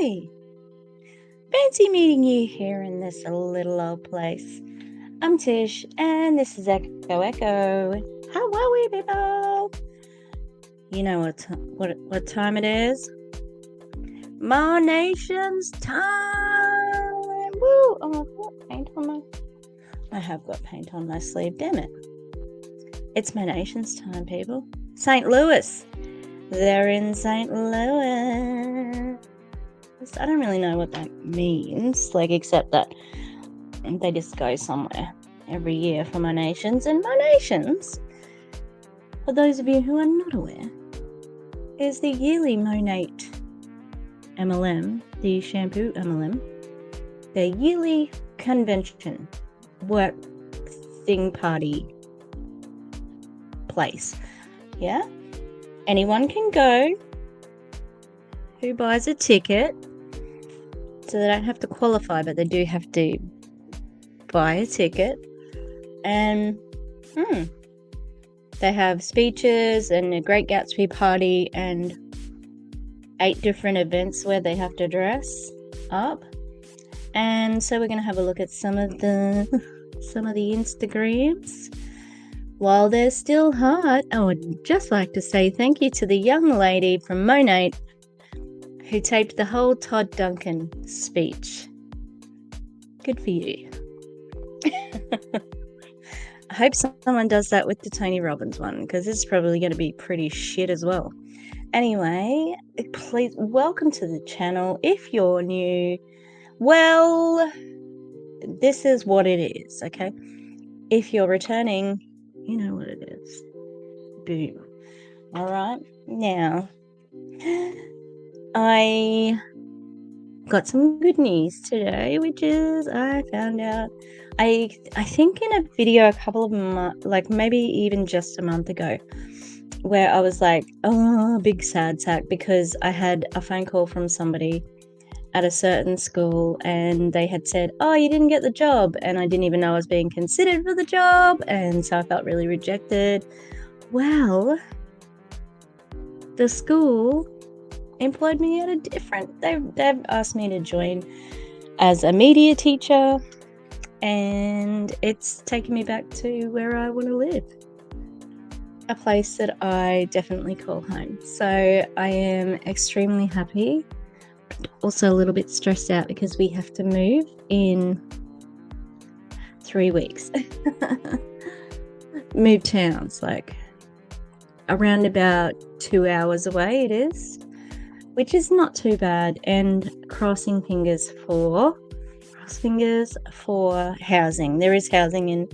Hi! Fancy meeting you here in this little old place. I'm Tish, and this is Echo Echo. How are we, people? You know what time it is? Monations time! Woo! Oh, I've got paint on my... I have got paint on my sleeve, damn it. It's Monations time, people. St. Louis. They're in St. Louis. I don't really know what that means, except that they just go somewhere every year for Monations. And Monations, for those of you who are not aware, is the yearly Monat MLM, the shampoo MLM, their yearly convention, work thing party place. Yeah? Anyone can go who buys a ticket. So they don't have to qualify, but they do have to buy a ticket. And they have speeches and a Great Gatsby party and 8 different events where they have to dress up. And so we're going to have a look at some of the Instagrams. While they're still hot, I would just like to say thank you to the young lady from Monat who taped the whole Todd Duncan speech. Good for you. I hope someone does that with the Tony Robbins one, because this is probably going to be pretty shit as well. Anyway, please welcome to the channel. If you're new, well, this is what it is, okay? If you're returning, you know what it is. Boom. All right. Now, I got some good news today, which is I found out, I think in a video a couple of months, maybe even just a month ago, where I was like, oh, big sad sack, because I had a phone call from somebody at a certain school and they had said, oh, you didn't get the job, and I didn't even know I was being considered for the job, and so I felt really rejected. Well, the school employed me at a different, they've asked me to join as a media teacher, and it's taken me back to where I want to live, a place that I definitely call home. So I am extremely happy, but also a little bit stressed out because we have to move in 3 weeks. Move towns, around about 2 hours away it is, which is not too bad, and crossing fingers for housing. There is housing in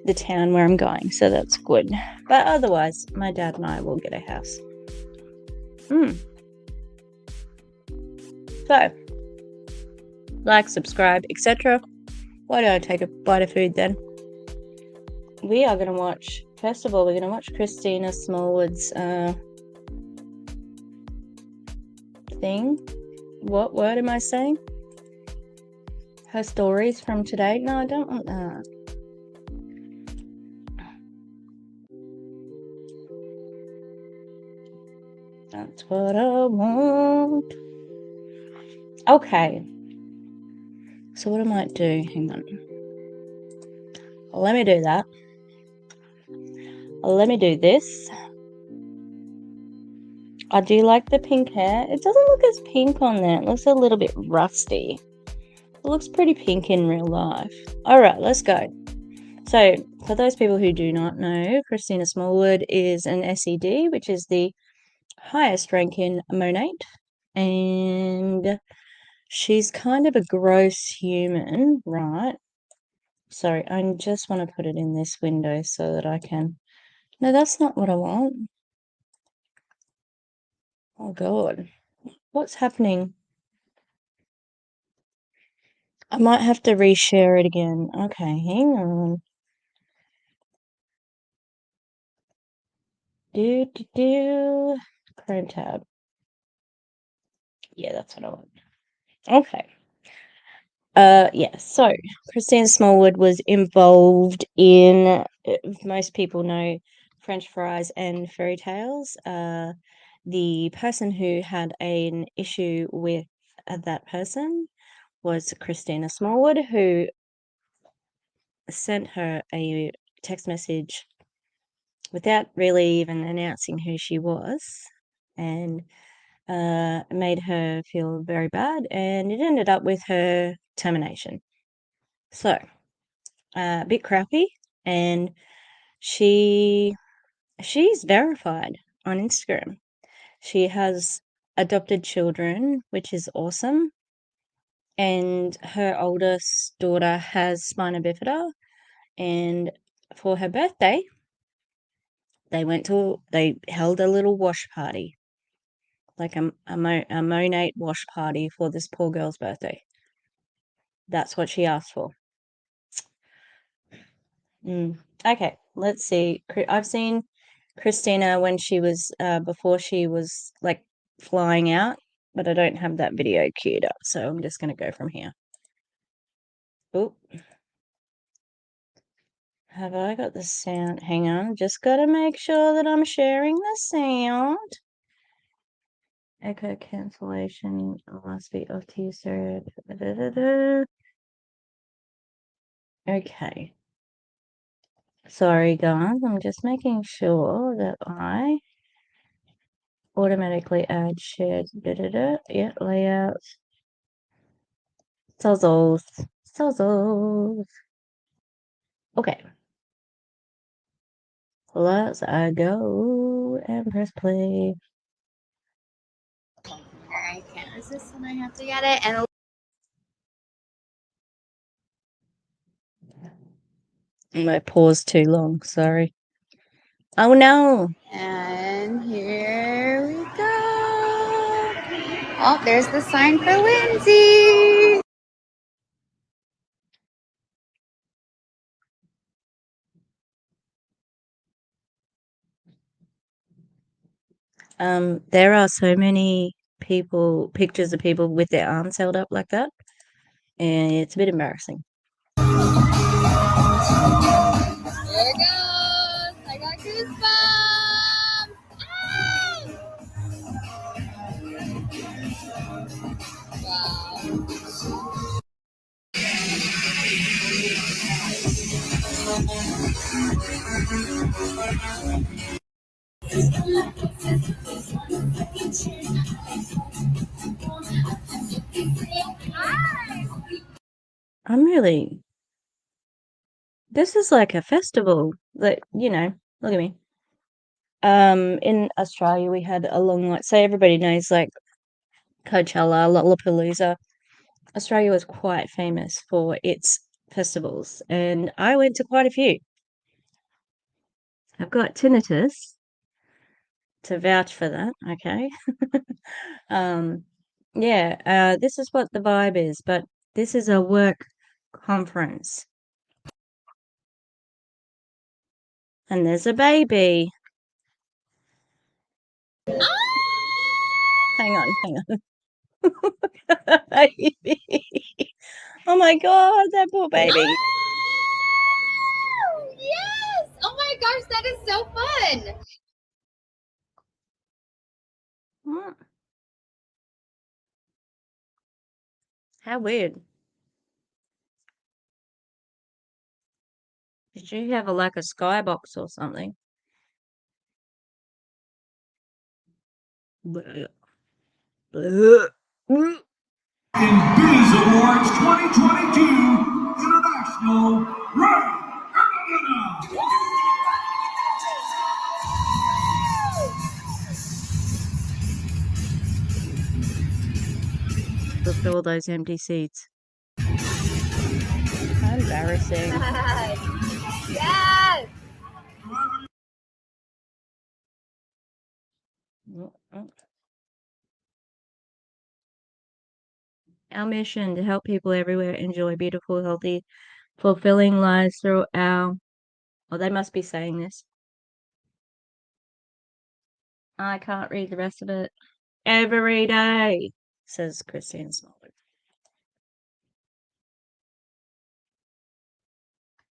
the town where I'm going, so that's good. But otherwise, my dad and I will get a house. So, subscribe, etc. Why don't I take a bite of food then? We are going to watch, first of all, we're going to watch Cristina Smallwood's thing. What word am I saying? Her stories from today. No, I don't want that. That's what I want. Okay. So what I might do, hang on. Let me do that. Let me do this. I do like the pink hair. It doesn't look as pink on there. It looks a little bit rusty. It looks pretty pink in real life. All right, let's go. So, for those people who do not know, Cristina Smallwood is an SED, which is the highest rank in Monat, and she's kind of a gross human, right? Sorry, I just want to put it in this window so that I can... No, that's not what I want. Oh, God. What's happening? I might have to reshare it again. Okay, hang on. Chrome tab. Yeah, that's what I want. Okay. Yeah, so Christine Smallwood was involved in, most people know, French fries and fairy tales. The person who had an issue with that person was Cristina Smallwood, who sent her a text message without really even announcing who she was, and made her feel very bad, and it ended up with her termination. So, a bit crappy, and she's verified on Instagram. She has adopted children, which is awesome, and her oldest daughter has spina bifida, and for her birthday, they held a little wash party, like a Monat wash party for this poor girl's birthday. That's what she asked for. Okay, let's see. I've seen Cristina when she was before she was like flying out, but I don't have that video queued up, so I'm just going to go from here. Oh, have I got the sound? Hang on, just got to make sure that I'm sharing the sound. Echo cancellation must be off to user. Okay. Sorry, guys. I'm just making sure that I automatically add shared. Yeah, layout. Sozzles. Okay. Let's go and press play. I can't resist and I have to get it. And I paused too long, sorry. Oh no! And here we go. Oh, there's the sign for Lindsay. There are so many pictures of people with their arms held up like that, and it's a bit embarrassing. There it goes. I got goosebumps. Wow. This is like a festival that, look at me. In Australia, we had a long, so everybody knows, like, Coachella, Lollapalooza. Australia was quite famous for its festivals, and I went to quite a few. I've got tinnitus to vouch for that, okay? Yeah, this is what the vibe is, but this is a work conference. And there's a baby. Hang on. Baby. Oh my god, that poor baby. Oh, yes! Oh my gosh, that is so fun. What? How weird. Did you have like a skybox or something? Bleh. Bleh. In Biz Awards 2022 International Round. To fill those empty seats. How embarrassing. Yes! Our mission to help people everywhere enjoy beautiful, healthy, fulfilling lives through our... Oh, they must be saying this. I can't read the rest of it. Every day, says Cristina Smallwood.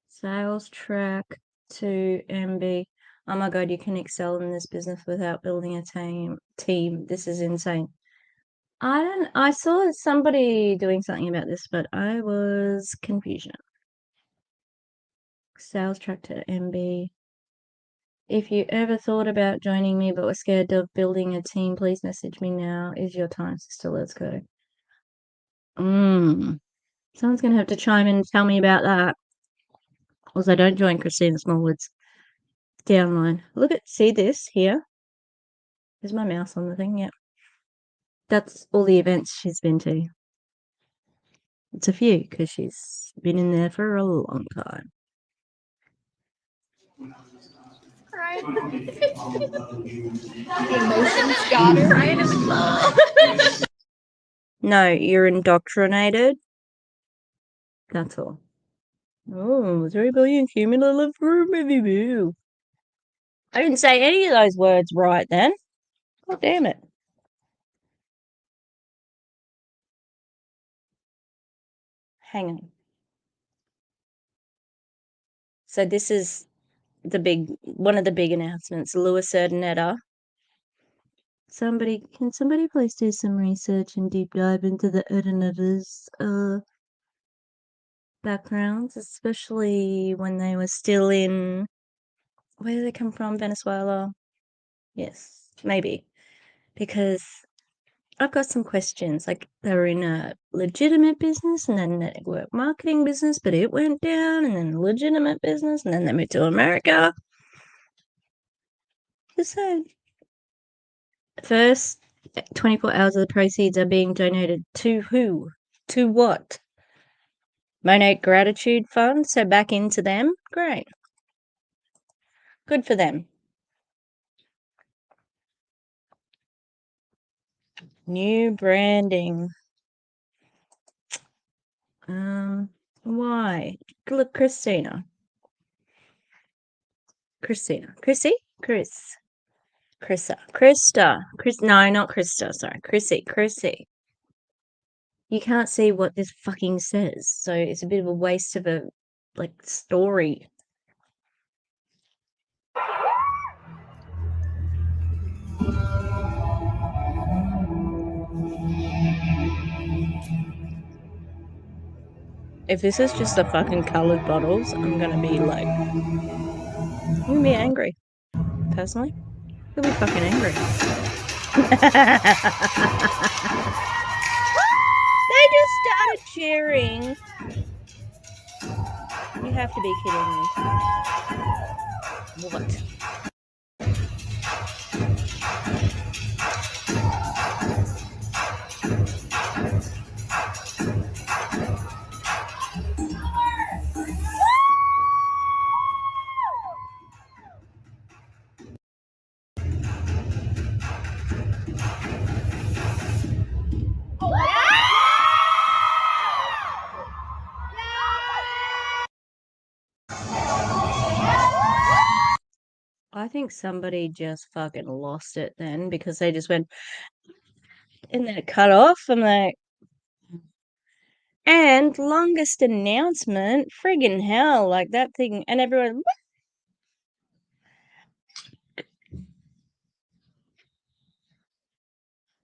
Sales track to MB. Oh my god, you can excel in this business without building a team. This is insane. I saw somebody doing something about this, but I was confusion. Sales tractor MB. If you ever thought about joining me but were scared of building a team, please message me now. Is your time, sister? Let's go. Someone's gonna have to chime in and tell me about that. Also, don't join Cristina Smallwood's downline. See this here? Is my mouse on the thing? Yep. That's all the events she's been to. It's a few because she's been in there for a long time. Right. The emotions got her. No, you're indoctrinated. That's all. Oh, 3 billion cumulative review. I didn't say any of those words right then. God damn it. Hang on. So this is one of the big announcements. Louis Erdenetta. Can somebody please do some research and deep dive into the Erdenetta's backgrounds, especially when they were still in, where did they come from? Venezuela? Yes, maybe. Because I've got some questions. Like, they were in a legitimate business and then a network marketing business, but it went down, and then a legitimate business, and then they moved to America. Just saying. First 24 hours of the proceeds are being donated to who? To what? Monat Gratitude Fund, so back into them. Great. Good for them. New branding. Why? Look, Cristina. Crista. No, not Crista. Sorry, Chrissy. You can't see what this fucking says, so it's a bit of a waste of a story. If this is just the fucking colored bottles, I'm gonna be angry. Personally, I'll be fucking angry. They just started cheering. You have to be kidding me. What? I think somebody just fucking lost it then, because they just went and then it cut off. I'm like, and longest announcement, friggin' hell, like that thing, and everyone.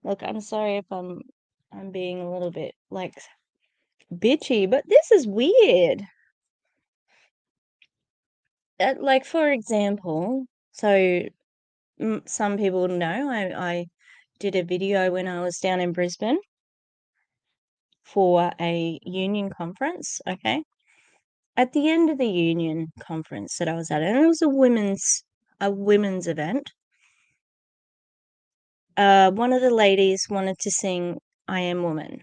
Look, I'm sorry if I'm being a little bit bitchy, but this is weird. For example, so some people know I did a video when I was down in Brisbane for a union conference. Okay, at the end of the union conference that I was at, and it was a women's event. One of the ladies wanted to sing "I Am Woman,"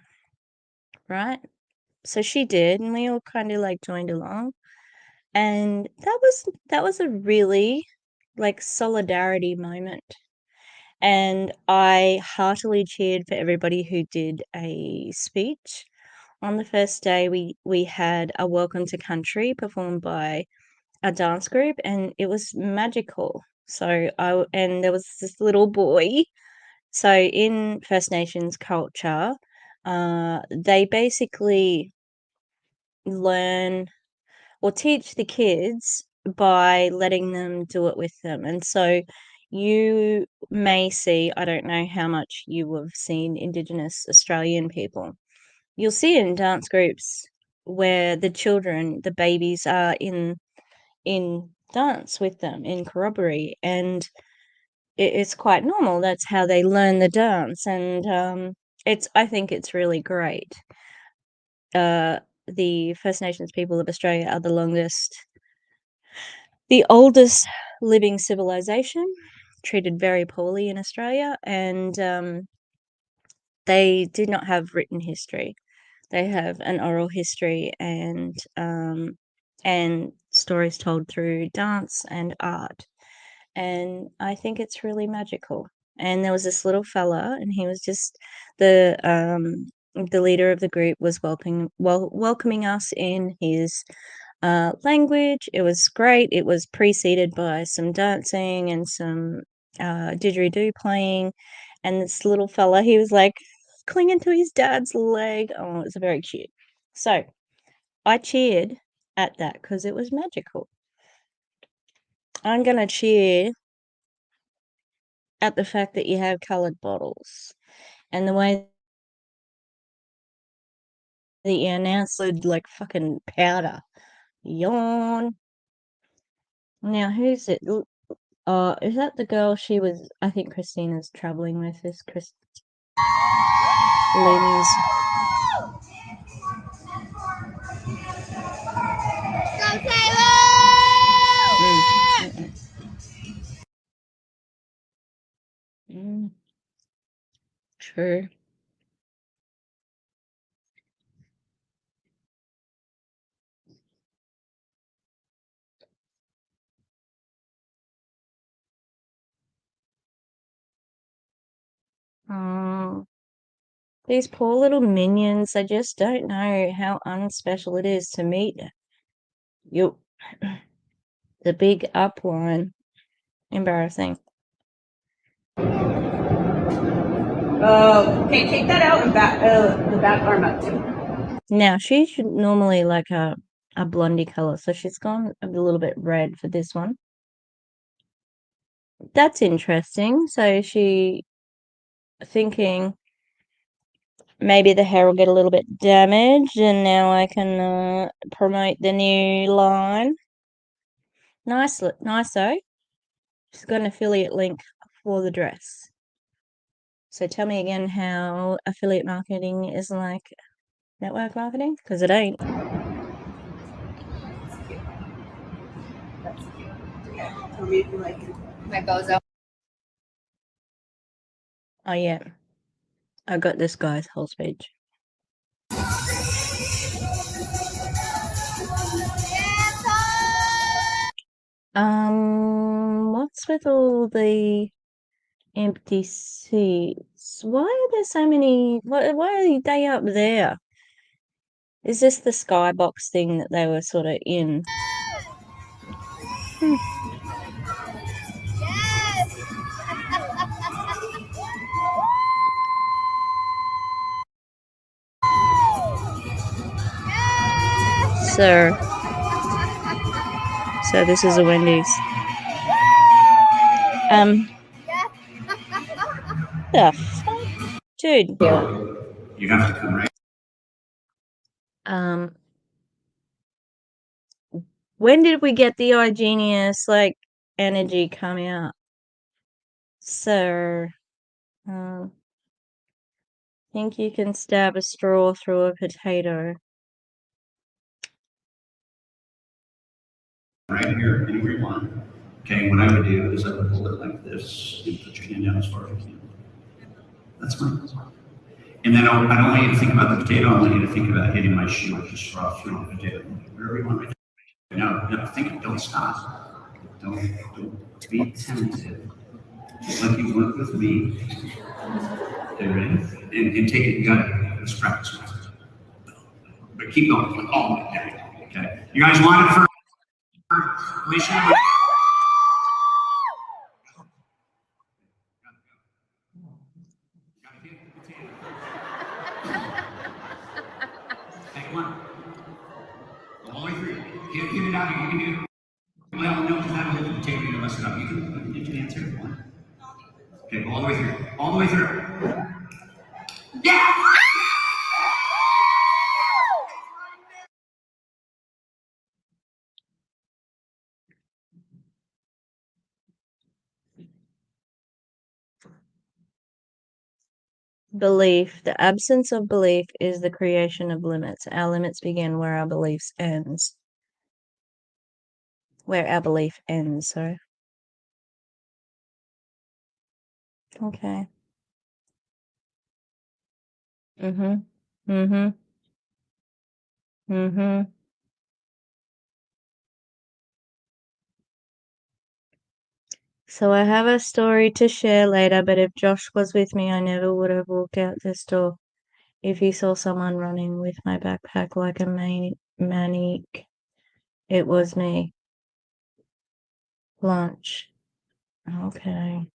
right? So she did, and we all kind of joined along. And that was a really solidarity moment. And I heartily cheered for everybody who did a speech. On the first day, we had a Welcome to Country performed by a dance group, and it was magical. So and there was this little boy. So in First Nations culture, they basically learn or teach the kids by letting them do it with them. And so you may see, I don't know how much you have seen Indigenous Australian people. You'll see in dance groups where the children, the babies are in dance with them in corroboree, and it's quite normal. That's how they learn the dance, and I think it's really great. The First Nations people of Australia are the oldest living civilization, treated very poorly in Australia, and they did not have written history. They have an oral history and stories told through dance and art. And I think it's really magical. And there was this little fella, and he was just the leader of the group was welcoming us in his language. It was great. It was preceded by some dancing and some didgeridoo playing. And this little fella, he was like clinging to his dad's leg. Oh, it was very cute. So I cheered at that because it was magical. I'm going to cheer at the fact that you have coloured bottles and the way that you announced like fucking powder. Yawn. Now, who's it? Is that the girl she was, I think Christina's travelling with, is Lynn's. Go Taylor! True. Oh, these poor little minions, they just don't know how unspecial it is to meet you. The big upline. Embarrassing. Okay, take that out and the back arm up too. Now, she should normally like a blondie colour, so she's gone a little bit red for this one. That's interesting. So she thinking maybe the hair will get a little bit damaged, and now I can promote the new line. Nice though. She's got an affiliate link for the dress. So tell me again how affiliate marketing is like network marketing, because it ain't. That's cute. Okay, tell me if you like it. My bozo. Oh yeah, I got this guy's whole speech. What's with all the empty seats? Why are there so many? Why are they up there? Is this the skybox thing that they were sort of in? Yes! So this is a Wendy's. The fuck? Dude. You have to come right. When did we get the igenius like energy come out? Sir, think you can stab a straw through a potato? Right here, anywhere you want. Okay, what I would do is I would hold it like this and put your hand down as far as you can. That's fine. And then I don't want you to think about the potato. I want you to think about hitting my shoe with the straw through the potato. Wherever you want. No, think. Don't stop. Don't be tentative. Just like you work with me. Okay, ready? And take it. You got it. Let's practice. But keep going. Oh, okay. You guys want it for Alicia? Take one. All the way through. Get it out. You can do it. Well, no, because I don't hit the potato unless it up. You can answer if you want. Okay, all the way through. All the way through. Yeah! Belief. The absence of belief is the creation of limits. Our limits begin where our beliefs ends. Where our belief ends, sorry. Okay. Mm-hmm. Mm-hmm. Mm-hmm. So I have a story to share later, but if Josh was with me, I never would have walked out this door. If he saw someone running with my backpack like a maniac, it was me. Lunch. Okay.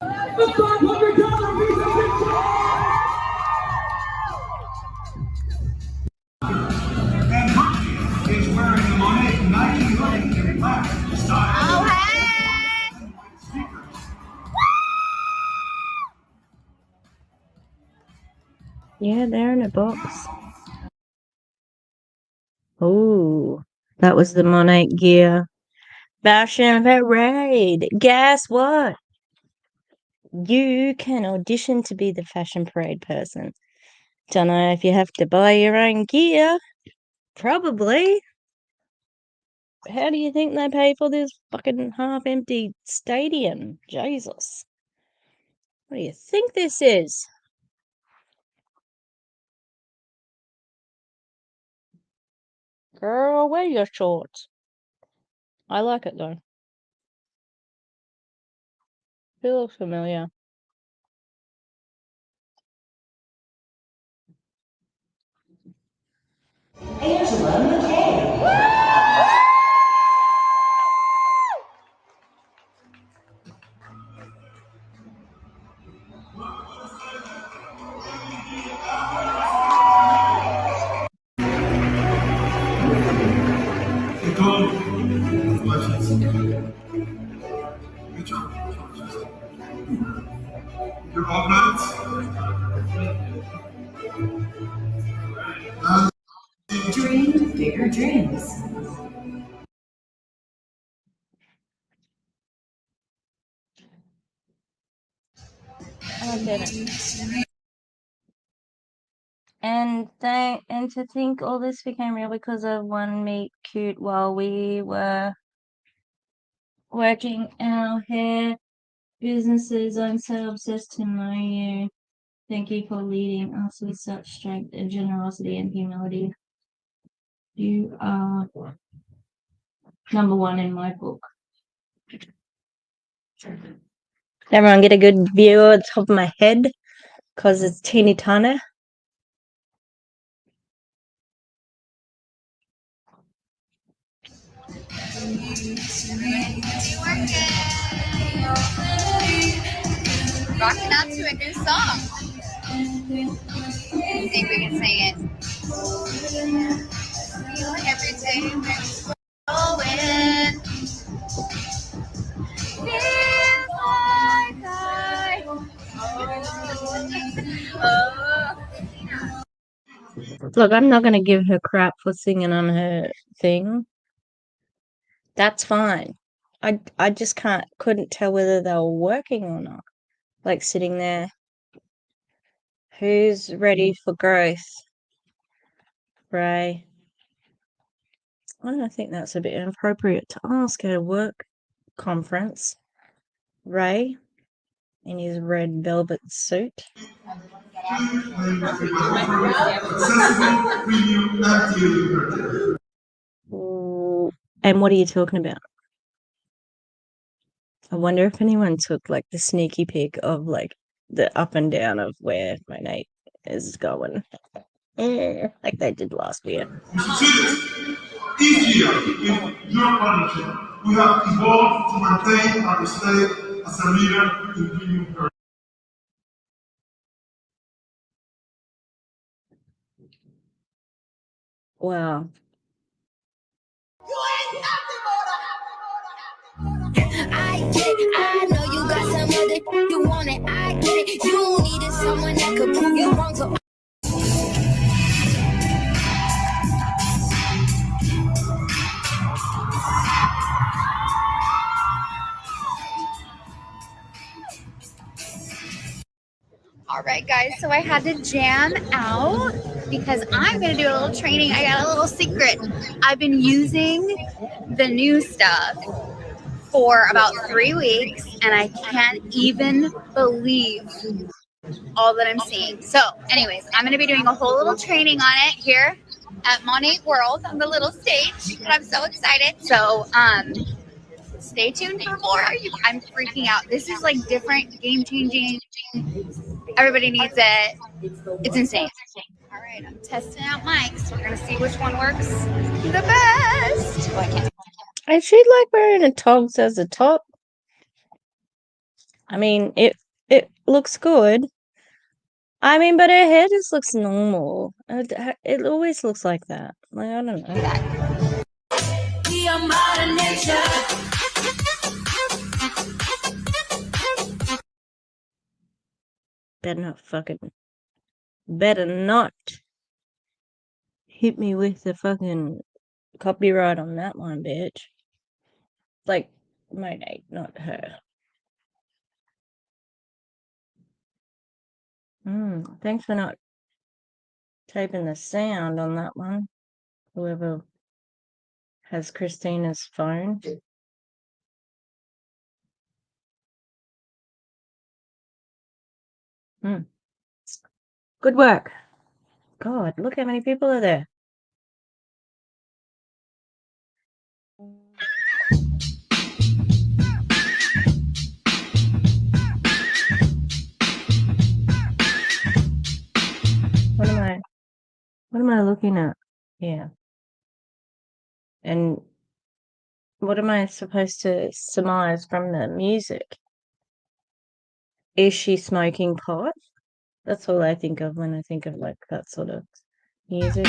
And Parni is wearing a Monat 90 hoodie in black style. Oh, hey! Yeah, they're in a box. Oh, that was the Monat gear. Fashion parade. Guess what? You can audition to be the fashion parade person. Don't know if you have to buy your own gear. Probably. How do you think they pay for this fucking half-empty stadium? Jesus. What do you think this is? Girl, wear your shorts. I like it though. It looks familiar. It's called Monations. You're organized. Dream bigger dreams. I get it. And to think all this became real because of one meet cute while we were working our hair businesses. I'm so obsessed to know you. Thank you for leading us with such strength and generosity and humility. You are number one in my book. Everyone get a good view of the top of my head because it's teeny tiny. Rocking out to a new song. I think we can sing it. Feel everything that's going. Feels like I. Oh. Look, I'm not going to give her crap for singing on her thing. That's fine. I just couldn't tell whether they were working or not. Like sitting there. Who's ready for growth? Ray. I don't think that's a bit inappropriate to ask at a work conference. Ray, in his red velvet suit. Ooh, and what are you talking about? I wonder if anyone took like the sneaky peek of like the up and down of where Monat is going. Like they did last year. Each year, in your partnership, we have evolved to maintain and stay as a leader in giving her. Wow. You ain't nothing, Mona. get it. I know you got some other you want it. I get it. You needed someone that could prove you wrong. So All right, guys, so I had to jam out because I'm going to do a little training. I got a little secret. I've been using the new stuff for about 3 weeks, and I can't even believe all that I'm seeing. So anyways, I'm going to be doing a whole little training on it here at Monat World on the little stage, and I'm so excited. So stay tuned for more. I'm freaking out. This is like different, game-changing. Everybody needs it. It's insane. All right, I'm testing out mics. We're going to see which one works the best. Oh, I can't. Is she like wearing a togs as a top? I mean, it looks good. I mean, but her hair just looks normal. It always looks like that. Like, I don't know. we are modern nature. Better not hit me with the fucking copyright on that one, bitch. Like, Monat, not her. Thanks for not taping the sound on that one. Whoever has Christina's phone. Good work. God, look how many people are there. What am I looking at? Yeah. And what am I supposed to surmise from the music? Is she smoking pot? That's all I think of when I think of like that sort of music.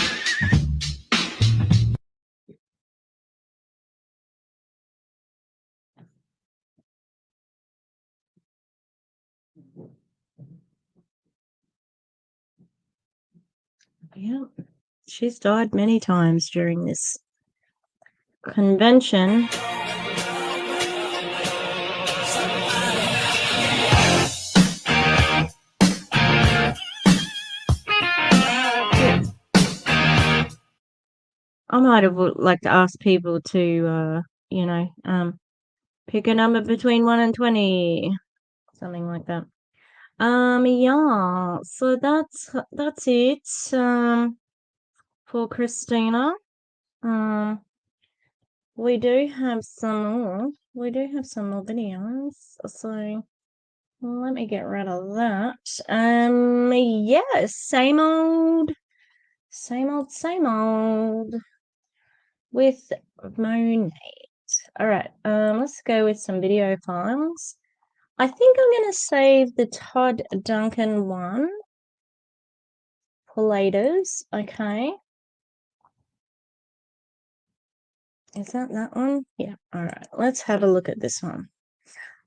Yeah, she's died many times during this convention. I might have like to ask people to, pick a number between 1 and 20, something like that. Yeah, so that's it, for Cristina. We do have some more videos, so let me get rid of that. Yeah, same old with Monat. All right, let's go with some video files. I think I'm going to save the Todd Duncan one for later. Okay. Is that one? Yeah. All right. Let's have a look at this one.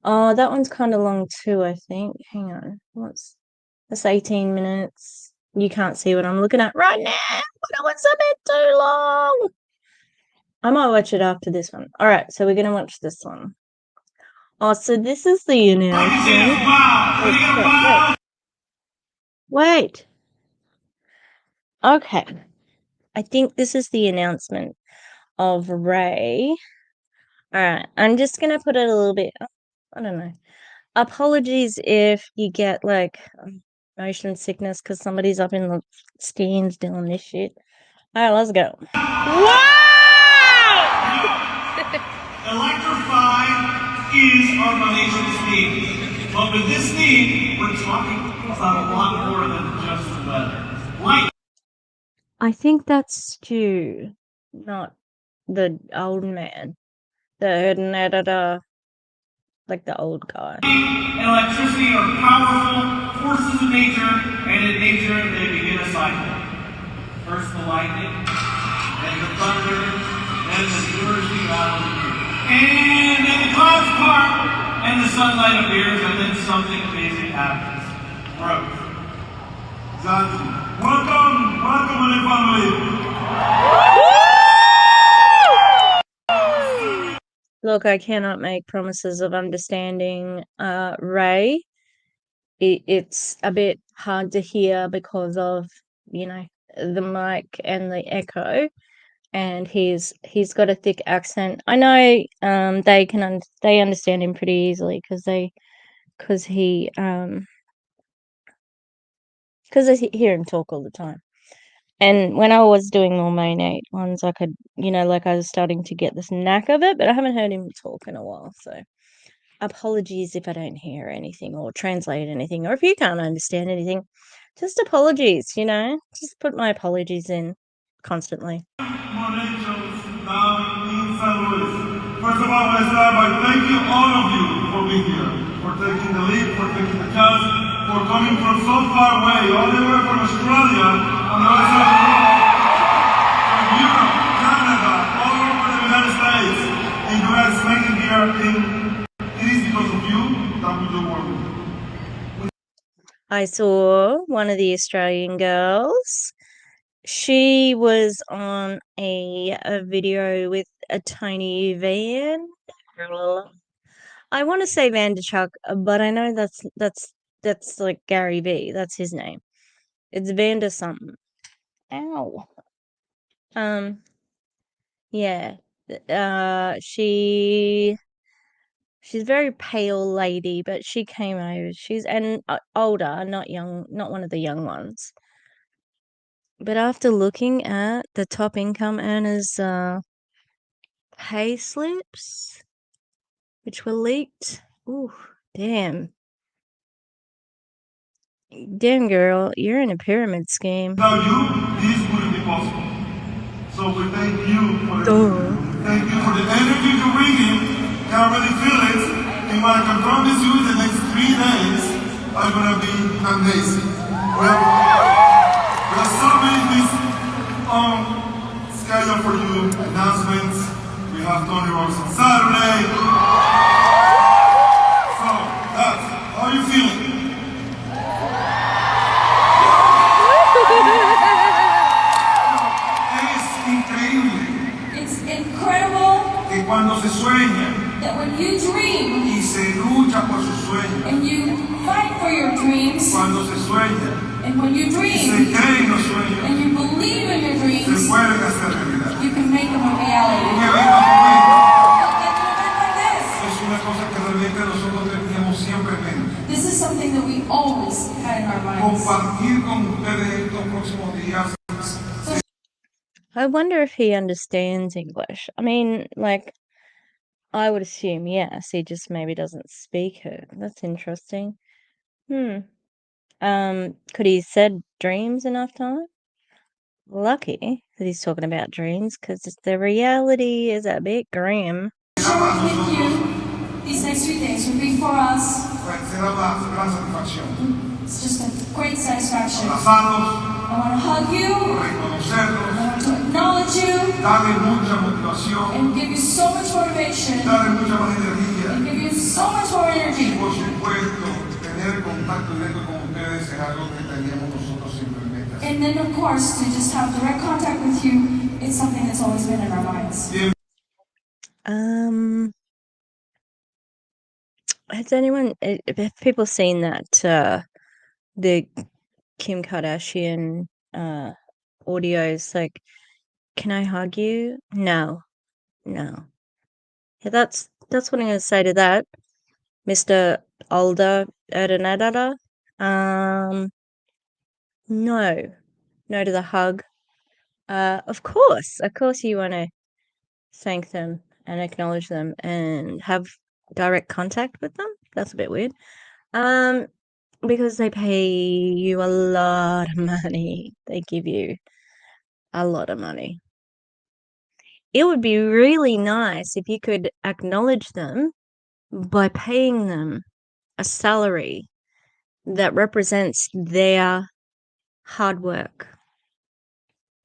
Oh, that one's kind of long too, I think. Hang on. That's 18 minutes. You can't see what I'm looking at right now. But it's a bit too long. I might watch it after this one. All right. So we're going to watch this one. Oh, so this is the announcement. Wait. Okay. I think this is the announcement of Ray. All right. I'm just going to put it a little bit, I don't know. Apologies if you get like motion sickness because somebody's up in the stands doing this shit. All right, let's go. Wow! Electrify is our Monations theme. But with this theme, we're talking about a lot more than just the weather. Like, I think that's Stu, not the old man. Like the old guy. electricity are powerful forces of nature, and in nature they begin a cycle. First the lightning, then the thunder, then the nourishing out of the earth. And then the clouds part, and the sunlight appears, and then something amazing happens. Growth. Exactly. Welcome, my family. Look, I cannot make promises of understanding, Ray. It's a bit hard to hear because of, you know, the mic and the echo, and he's got a thick accent. I know they understand him pretty easily because they hear him talk all the time. And when I was doing more Monat ones, I could, you know, like I was starting to get this knack of it, but I haven't heard him talk in a while, so apologies if I don't hear anything or translate anything, or if you can't understand anything, just apologies, you know, just put my apologies in constantly. Monations now in Salvaged. First of all, let's start by thanking all of you for being here, for taking the lead, for taking the chance, for coming from so far away, all the way from Australia, on the other side of the world, from Europe, Canada, all over the United States, and you guys making here it is because of you that we do work. I saw one of the Australian girls. She was on a video with a Tony Van. I want to say Vanderchuck, but I know that's like Gary V. That's his name. It's Vander something. Ow. Yeah. She's a very pale lady, but she came over. She's older, not young, not one of the young ones. But after looking at the top income earners pay slips, which were leaked, ooh, damn. Damn, girl, you're in a pyramid scheme. Without you, this wouldn't be possible. So we thank you for thank you for the energy you bring in. Can't really feel it. And what I can promise you, the next 3 days are gonna be amazing. We have so many things on schedule for you. Announcements. We have Tony Rocks on Saturday. So how are you feeling? It's incredible Que cuando se sueña that when you dream y se lucha por sus sueños, and you fight for your dreams, cuando se sueña and when you y se dream creen los sueños, and you believe in your se dreams, pueden hacer realidad. you can make them a reality. Un evento como Like an event like this. este es una cosa que realmente nosotros teníamos siempre en mente. This is something that we always had in our minds. Compartir con ustedes estos próximos días. I wonder if he understands English. I mean, like, I would assume yes, he just maybe doesn't speak it. That's interesting. Could he said dreams enough time? Lucky that he's talking about dreams, because the reality is a bit grim. Share with you these next 3 days will be for us. Será una gran satisfacción. It's just a great satisfaction. Abrazarlos, I want to hug you. reconocerlos, I want to acknowledge you darles mucha motivación, and give you so much motivation darles mucha más energía. and give you so much more energy. Por supuesto, tener contacto directo con ustedes es algo que teníamos nosotros simplemente. And then, of course, to just have direct contact with you, it's something that's always been in our minds. Has anyone, have people seen that, the Kim Kardashian, audios, like, can I hug you? No. Yeah, that's what I'm gonna say to that, Mr. Older Erdenadada. No. No to the hug. Of course you wanna thank them and acknowledge them and have direct contact with them. That's a bit weird. Because they pay you a lot of money. They give you a lot of money. It would be really nice if you could acknowledge them by paying them a salary that represents their hard work.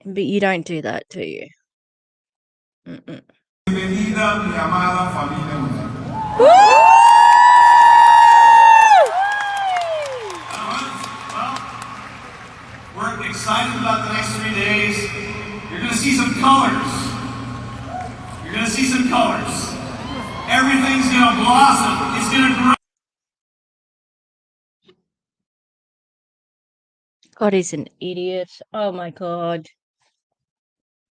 But you don't do that, do you? Bienvenida, mi amada familia Monat. excited about the next 3 days. You're going to see some colors. You're going to see some colors. Everything's going to blossom. It's going to grow. God, he's an idiot. Oh my God.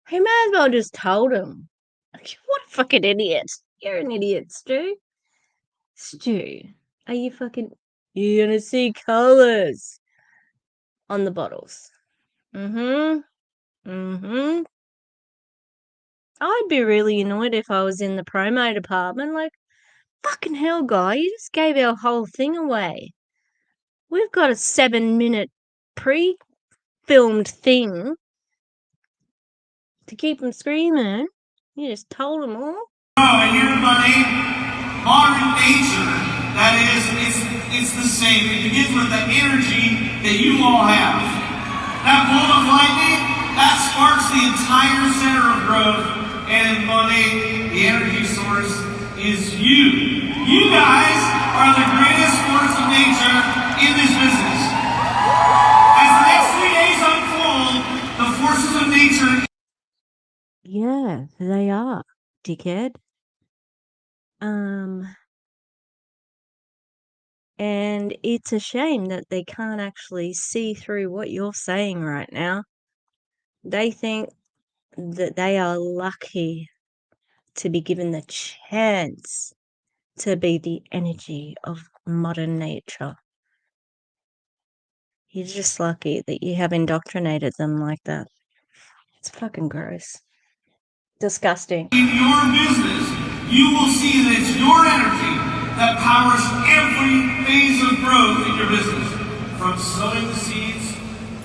He may as well just told him. What a fucking idiot. You're an idiot, Stu. Stu, are you fucking... You're gonna see colours on the bottles. Mm-hmm. Mm-hmm. I'd be really annoyed if I was in the promo department. Like, fucking hell, guy, you just gave our whole thing away. We've got a 7-minute pre-filmed thing to keep them screaming. You just told them all. And here, buddy, modern nature, that is, it's the same. It begins with the energy that you all have. That bolt of lightning, that sparks the entire center of growth. And Monat, the energy source, is you. You guys are the greatest force of nature in this business. As the next 3 days unfold, the forces of nature... Yeah, they are, dickhead. And it's a shame that they can't actually see through what you're saying right now. They think that they are lucky to be given the chance to be the energy of modern nature. You're just lucky that you have indoctrinated them like that. It's fucking gross. Disgusting. In your business, you will see that it's your energy that powers every phase of growth in your business. From sowing the seeds,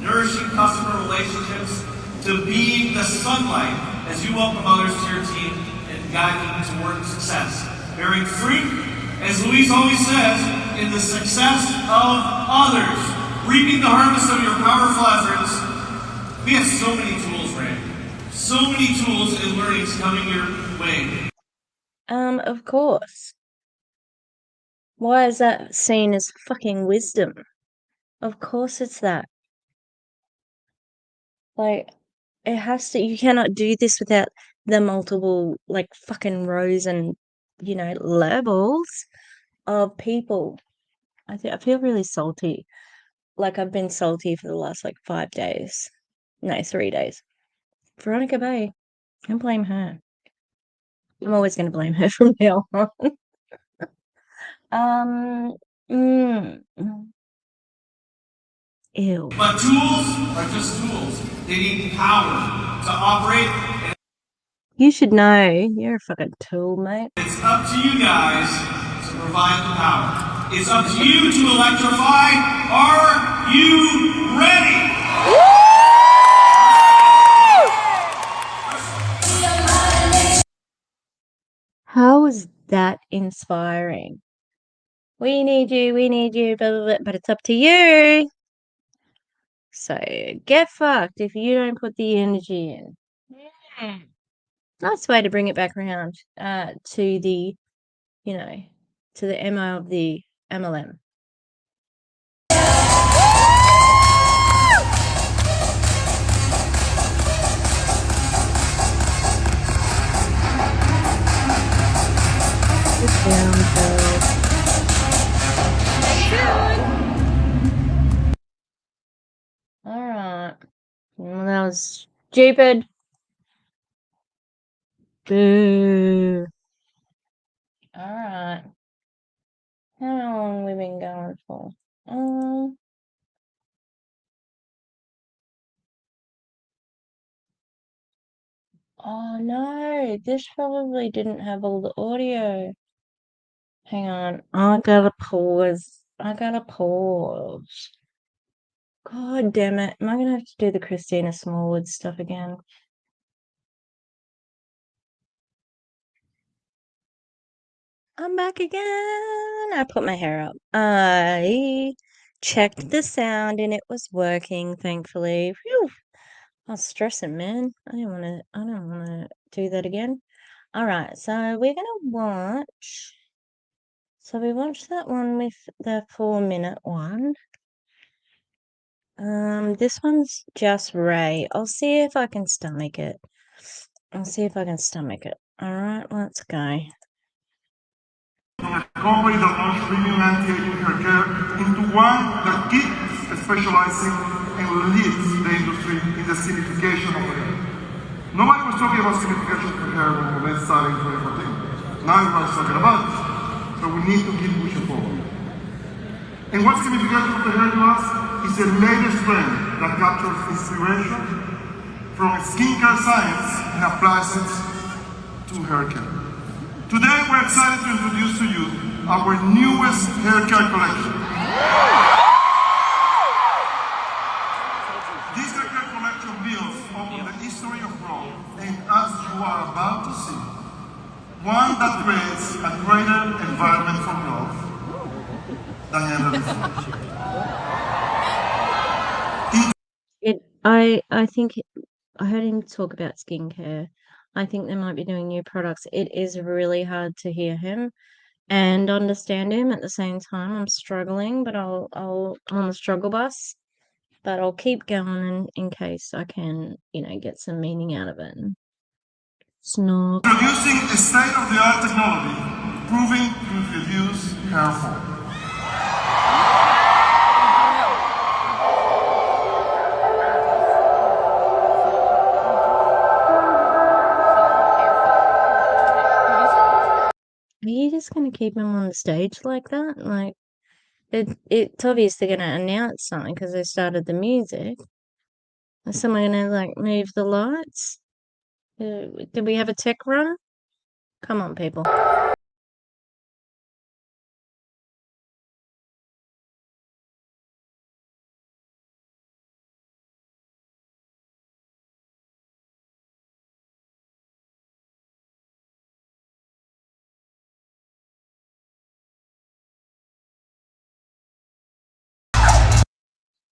nourishing customer relationships, to being the sunlight as you welcome others to your team and guide them toward success. Bearing fruit, as Louise always says, in the success of others. Reaping the harvest of your powerful efforts. We have so many tools, Ray. So many tools and learnings coming your way. Of course. Why is that seen as fucking wisdom? Of course it's that. Like, it has to... You cannot do this without the multiple, like, fucking rows and, levels of people. I feel really salty. Like, I've been salty for the last, 5 days. No, 3 days. Veronica Bay. Can't blame her. I'm always going to blame her from now on. Ew. But tools are just tools. They need power to operate. You should know. You're a fucking tool, mate. It's up to you guys to provide the power. It's up to you to electrify. Are you ready? How is that inspiring? We need you, blah, blah, blah, but it's up to you. So get fucked if you don't put the energy in. Nice way to bring it back around to the, to the MO of the MLM. Sit down, girls. Alright. Well, that was stupid. Boo. Alright. How long have we been going for? Oh no, this probably didn't have all the audio. Hang on, I gotta pause. God damn it. Am I gonna have to do the Cristina Smallwood stuff again? I'm back again. I put my hair up. I checked the sound and it was working, thankfully. Phew. I was stressing, man. I don't wanna do that again. Alright, so we're gonna watch. So we watched that one with the 4-minute one. This one's just Ray. I'll see if I can stomach it. Alright, let's go. A company that launched premium anti-aging hair care into one that keeps specializing and leads the industry in the simplification of hair. Nobody was talking about simplification of hair when Monat started in 2014. Now everyone's talking about it. So we need to keep pushing forward. And what simplification of the hair to us is the latest trend that captures inspiration from skincare science and applies it to hair care. Today we're excited to introduce to you our newest hair care collection. This hair care collection builds on the history of growth, and as you are about to see, one that creates a greater environment for growth than ever before. I think I heard him talk about skincare. I think they might be doing new products. It is really hard to hear him and understand him at the same time. I'm struggling, but I'm on the struggle bus. But I'll keep going in case I can, get some meaning out of it. Snork. Producing a state-of-the-art technology, proving to reduce hair fall. Are you just gonna keep him on the stage like that? Like, it's obviously gonna announce something because they started the music. Is someone gonna move the lights? Did we have a tech run? Come on, people.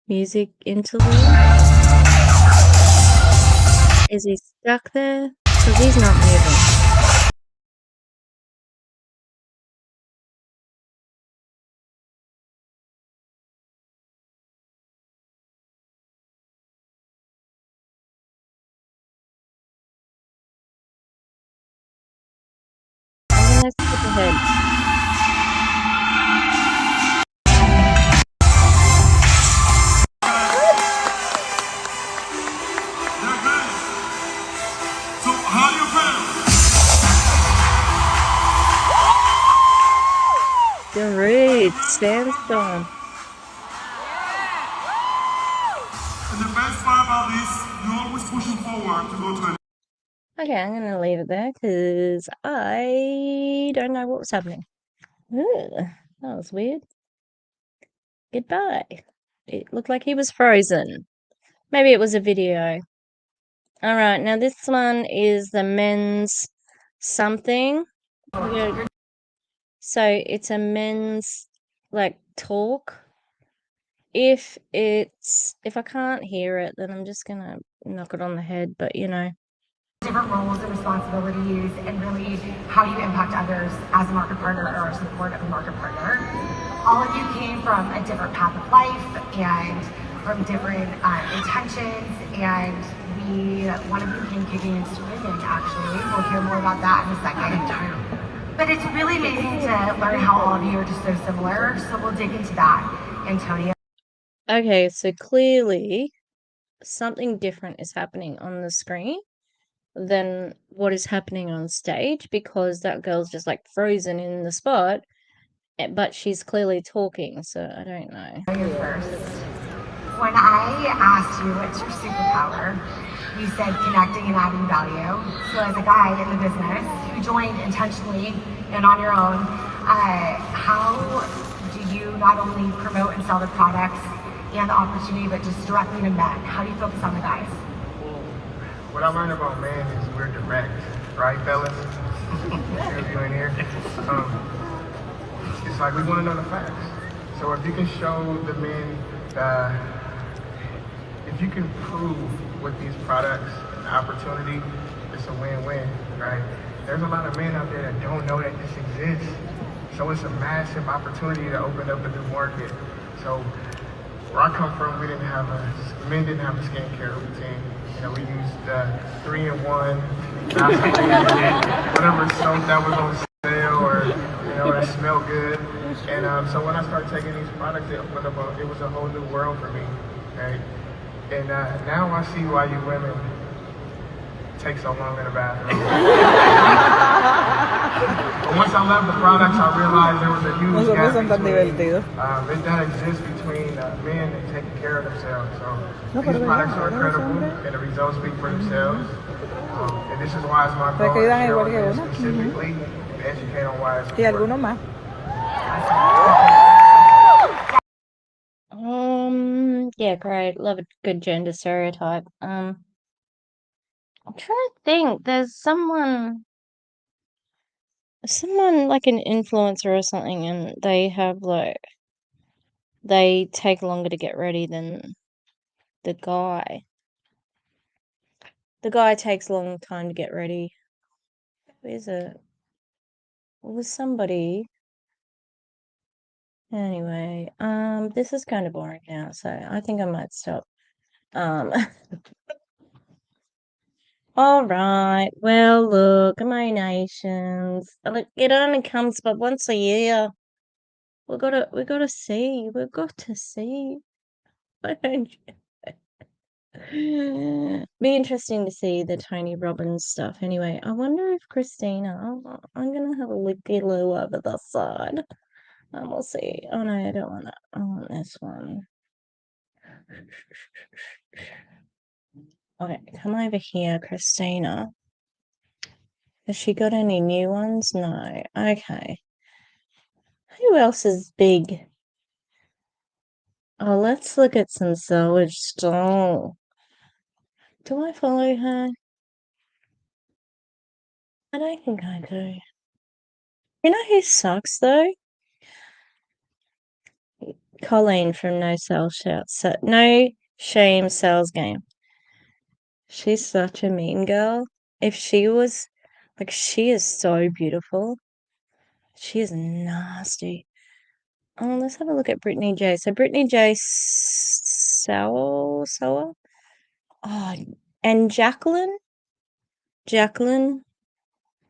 Music interlude. Is he stuck there? Because he's not moving. I'm gonna skip ahead. So how do you feel? Great, sandstorm. And the best part about this, you're always pushing forward to go to the Okay, I'm gonna leave it there because I don't know what was happening. Ugh, that was weird. Goodbye. It looked like he was frozen. Maybe it was a video. Alright, now this one is the men's something. So it's a men's talk. If I can't hear it, then I'm just gonna knock it on the head, but different roles and responsibilities and really how you impact others as a market partner or a support of a market partner. All of you came from a different path of life and from different intentions, and one of you came kicking and screaming, actually. We'll hear more about that in a second. But it's really amazing to learn how all of you are just so similar, so we'll dig into that. Antonio. Okay, so clearly something different is happening on the screen than what is happening on stage, because that girl's just frozen in the spot, but she's clearly talking, so I don't know. You first. When I asked you what's your superpower, you said connecting and adding value. So as a guy in the business who joined intentionally and on your own, how do you not only promote and sell the products and the opportunity, but just directly to men? How do you focus on the guys? What I learned about men is we're direct, right, fellas? You in here? It's like we want to know the facts. So if you can show the men, if you can prove with these products an opportunity, it's a win-win, right? There's a lot of men out there that don't know that this exists. So it's a massive opportunity to open up a new market. So where I come from, men didn't have a skincare routine. You know, we used 3-in-1, whatever soap that was on sale or, you know, that smelled good. And so when I started taking these products, it was a whole new world for me, right? And now I see why you women take so long in the bathroom. But once I left the products, I realized there was a huge gap between, that exists between men and taking care of themselves. So these products are incredible, and the results speak for themselves. And this is why it's my goal to share specifically to educate on why it's important. Yeah, great. Love a good gender stereotype. I'm trying to think. There's someone like an influencer or something, and they take longer to get ready than the guy. The guy takes a long time to get ready. Who is it? It was somebody. Anyway, this is kind of boring now, so I think I might stop. All right. Well, look, Monations. Look, it only comes but once a year. We gotta see. We've got to see. Why don't you? Be interesting to see the Tony Robbins stuff. Anyway, I wonder if Cristina. I'm gonna have a looky-loo over the side, and we'll see. Oh no, I don't want that. I want this one. Okay, come over here, Cristina. Has she got any new ones? No. Okay. Who else is big? Oh, let's look at some Salvaged Soul. Do I follow her? I don't think I do. You know who sucks though? Colleen from No Shame Sales Game. She's such a mean girl. If she was she is so beautiful. She is nasty. Oh, let's have a look at Brittany J. So Brittany J. Sour. Oh, and Jacqueline,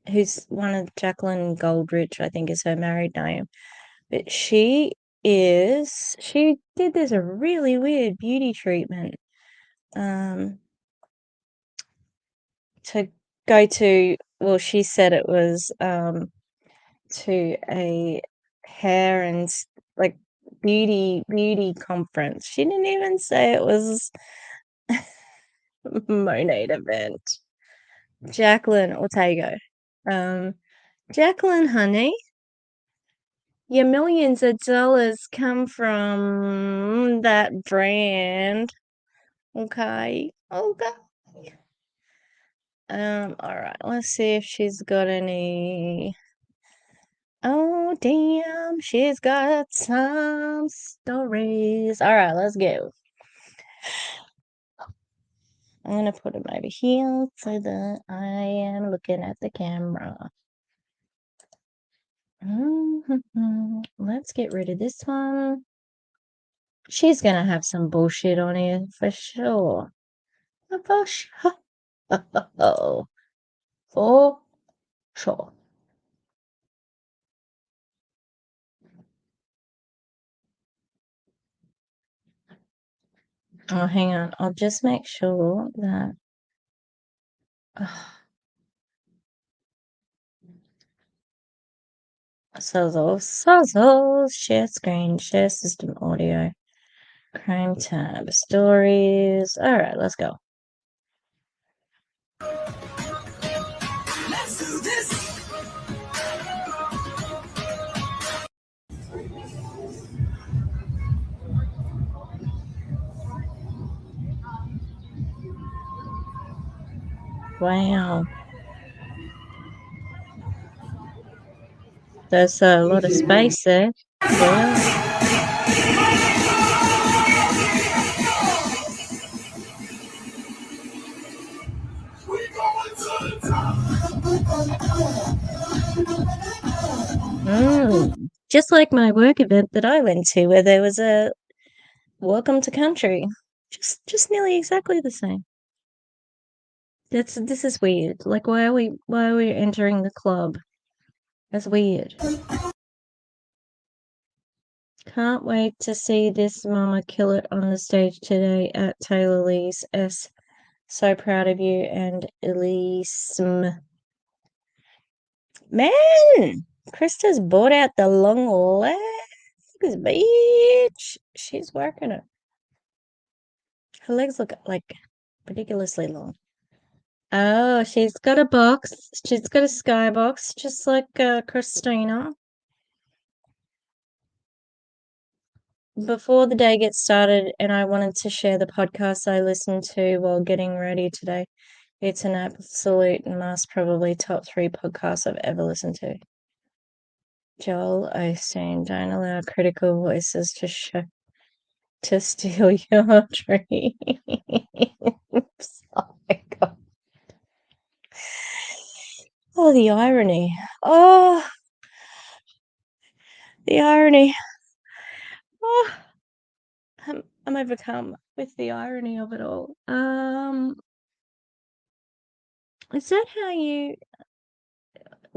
who's one of Jacqueline Goldrich, I think is her married name. But she did this a really weird beauty treatment to go to, well, she said it was to a hair and beauty conference. She didn't even say it was Monat event. Jacqueline Ortega. Jacqueline, honey, your millions of dollars come from that brand. Okay. All right, let's see if she's got any. Oh, damn, she's got some stories. All right, let's go. I'm going to put him over here so that I am looking at the camera. Let's get rid of this one. She's going to have some bullshit on here for sure. For sure. For sure. Oh, hang on. I'll just make sure that. Sozzles, share screen, share system audio, crime tab, stories. All right, let's go. Let's do this. Wow. There's a lot of space there. Yeah. Just like my work event that I went to, where there was a welcome to country. Just nearly exactly the same. This is weird. Like, why are we entering the club? That's weird. Can't wait to see this mama kill it on the stage today at Taylor Lee's. So proud of you and Elise. Man, Crista's bought out the long legs, bitch. She's working it. Her legs look like ridiculously long. Oh, she's got a box. She's got a skybox, just like Cristina. Before the day gets started, and I wanted to share the podcast I listened to while getting ready today. It's an absolute must, probably top 3 podcasts I've ever listened to. Joel Osteen, don't allow critical voices to steal your dreams. Oh my God. Oh, the irony. Oh, the irony. Oh, I'm overcome with the irony of it all. Is that how you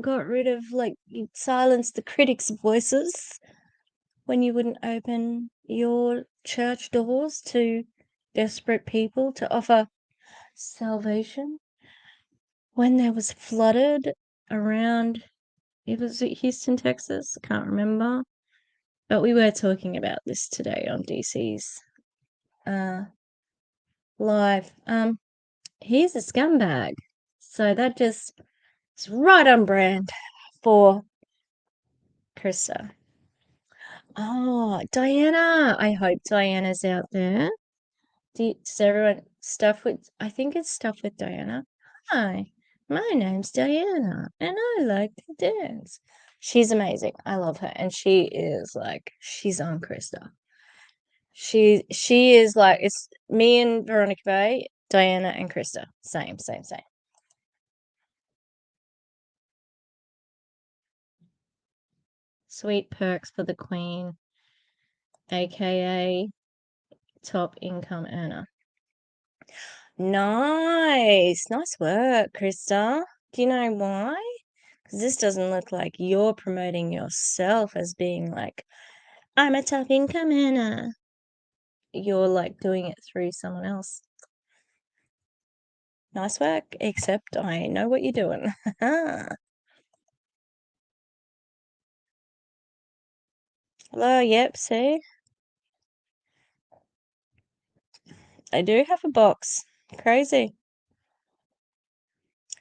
got rid of, like, you silenced the critics' voices when you wouldn't open your church doors to desperate people to offer salvation? When there was flooded around, it was at Houston, Texas, I can't remember, but we were talking about this today on DC's live. He's a scumbag, so that just is right on brand for Crista. Oh, Diana. I hope Diana's out there. Does everyone I think it's stuff with Diana. Hi, my name's Diana, and I like to dance. She's amazing. I love her, and she is like, she's on Crista. She is like, it's me and Veronica Bay, Diana and Crista. Same. Sweet perks for the queen, aka top income earner. Nice work, Crista. Do you know why? Because this doesn't look like you're promoting yourself as being like, I'm a top income earner. You're like doing it through someone else. Nice work, except I know what you're doing. Hello, yep, see? I do have a box. Crazy.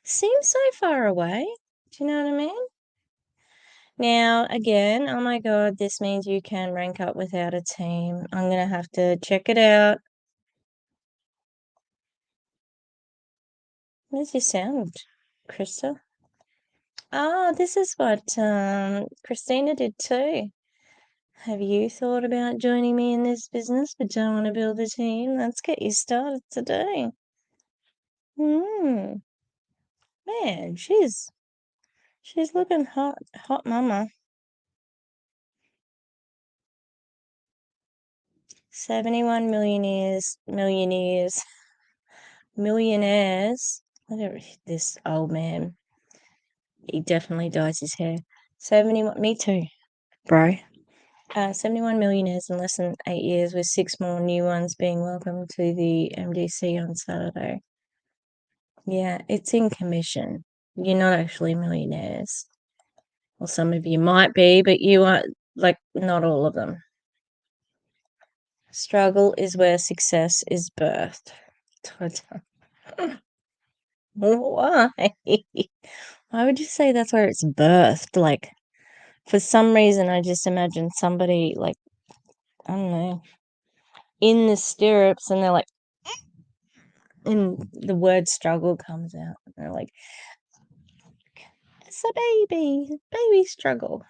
Seems so far away. Do you know what I mean? Now, again, oh my God, this means you can rank up without a team. I'm going to have to check it out. Where's your sound, Crista? Oh, this is what Cristina did too. Have you thought about joining me in this business but don't want to build a team? Let's get you started today. Man, she's looking hot mama. 71 millionaires. Whatever, this old man. He definitely dyes his hair. 71, me too, bro. 71 millionaires in less than 8 years, with 6 more new ones being welcomed to the MDC on Saturday. Yeah, it's in commission. You're not actually millionaires. Well, some of you might be, but you are, like, not all of them. Struggle is where success is birthed. Why? Why would you say that's where it's birthed? Like, for some reason, I just imagine somebody, like, I don't know, in the stirrups, and they're like, and the word struggle comes out. And they're like, it's a baby struggle.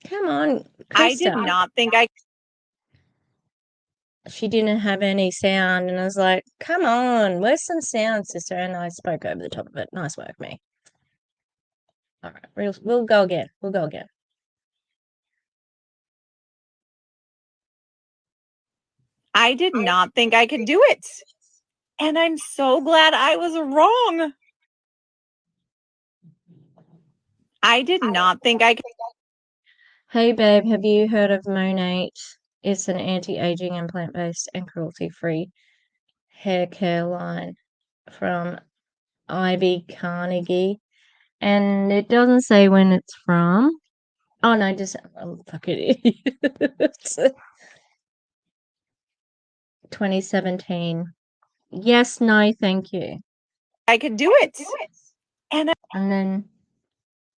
Come on, Crista. I did not think She didn't have any sound, and I was like, come on, where's some sound, sister? And I spoke over the top of it. Nice work, me. All right, we'll go again. I did not think I could do it. And I'm so glad I was wrong. I did not think I could. Hey babe, have you heard of Monat? It's an anti-aging and plant-based and cruelty-free hair care line from Ivy Carnegie. And it doesn't say when it's from. Oh no, just fucking idiot. 2017. Yes, no, thank you. I could do it. And then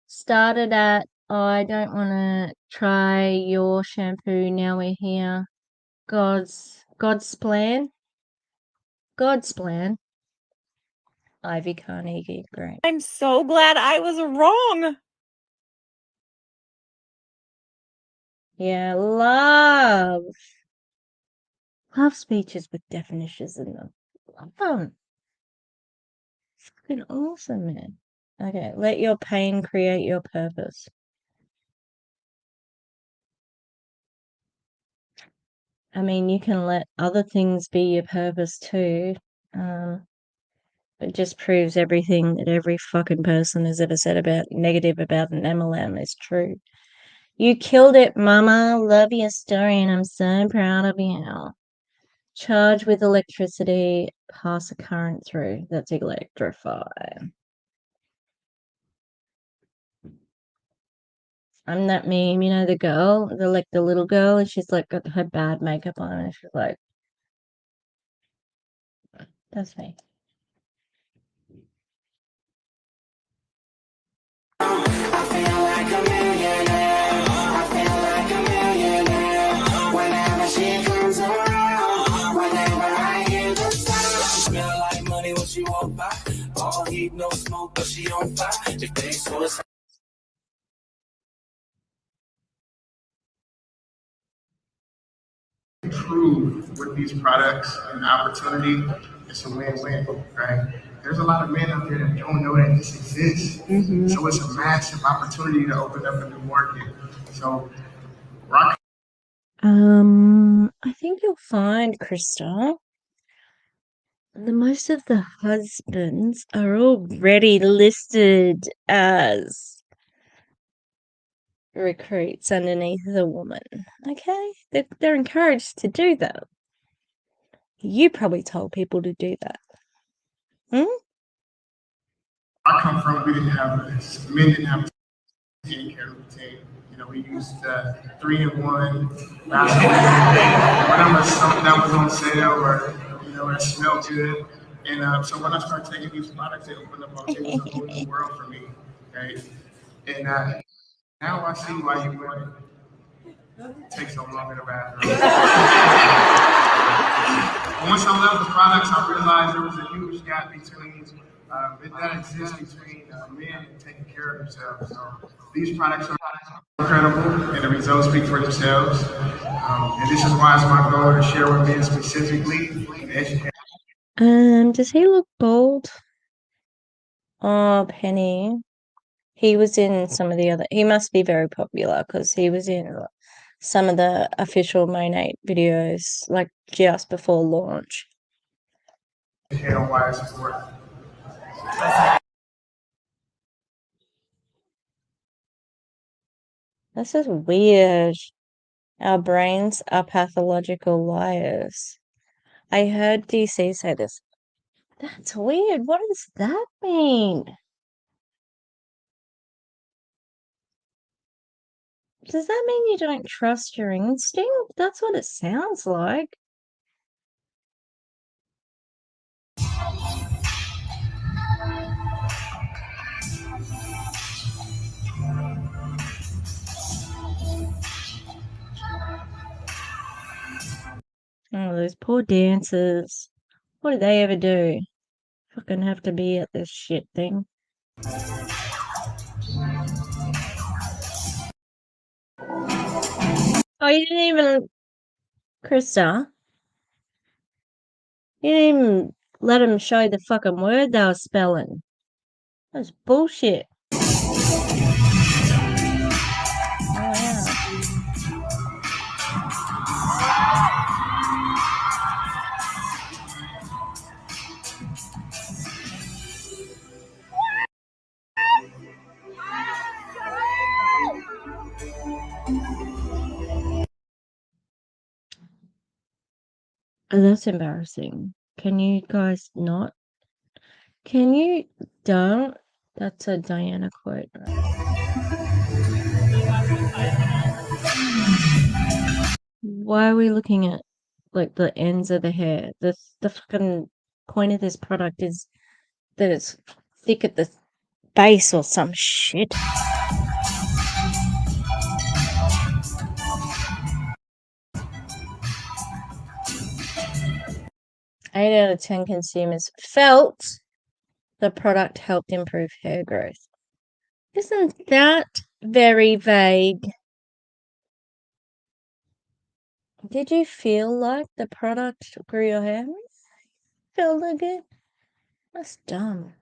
started at, oh, I don't want to try your shampoo. Now we're here. God's plan. God's plan. Ivy Carnegie, great. I'm so glad I was wrong. Yeah, love speeches with definitions in them. Love them. Fucking awesome, man. Okay, let your pain create your purpose. I mean, you can let other things be your purpose too. It just proves everything that every fucking person has ever said about negative about an MLM is true. You killed it, mama. Love your story, and I'm so proud of you. Charge with electricity, pass a current through. That's Electrify. I'm that meme, you know, the girl, the little girl, and she's like got her bad makeup on, and she's like, that's me. I feel like a millionaire. I feel like a millionaire. Whenever she comes around, whenever I hear the sound. Smell like money when she walk by. All heat, no smoke, but she on fire. If they suicide. Improve with these products and opportunity, it's a win-win, right? There's a lot of men out there that don't know that this exists. So it's a massive opportunity to open up a new market. So rock. I think you'll find, Crista, the most of the husbands are already listed as recruits underneath the woman. Okay? They're encouraged to do that. You probably told people to do that. I come from, men didn't have skincare routine. You know, we used 3-in-1 Vaseline, whatever something that was on sale or, you know, it smelled good. And so when I started taking these products, it opened up a whole new world for me. Okay? And now I see why you would take so long in the bathroom. Once I loved the products, I realized there was a huge gap between that exists between men and taking care of themselves. So these products are incredible, and the results speak for themselves. And this is why it's my goal to share with men specifically and educate. Does he look bald? Oh, Penny. He was in some of the other. He must be very popular because he was in some of the official Monat videos, like just before launch. Why it's important. This is weird. Our brains are pathological liars. I heard DC say this. That's weird. What does that mean? Does that mean you don't trust your instinct? That's what it sounds like. Oh, those poor dancers. What did they ever do? Fucking have to be at this shit thing. Oh, you didn't even... Crista? You didn't even let them show the fucking word they were spelling. That's bullshit. Oh, yeah. Oh, that's embarrassing. Can you guys not? Can you don't? That's a Diana quote, right? Why are we looking at like the ends of the hair? The fucking point of this product is that it's thick at the base or some shit. 8 out of 10 consumers felt the product helped improve hair growth. Isn't that very vague? Did you feel like the product grew your hair? Felt like it? That's dumb.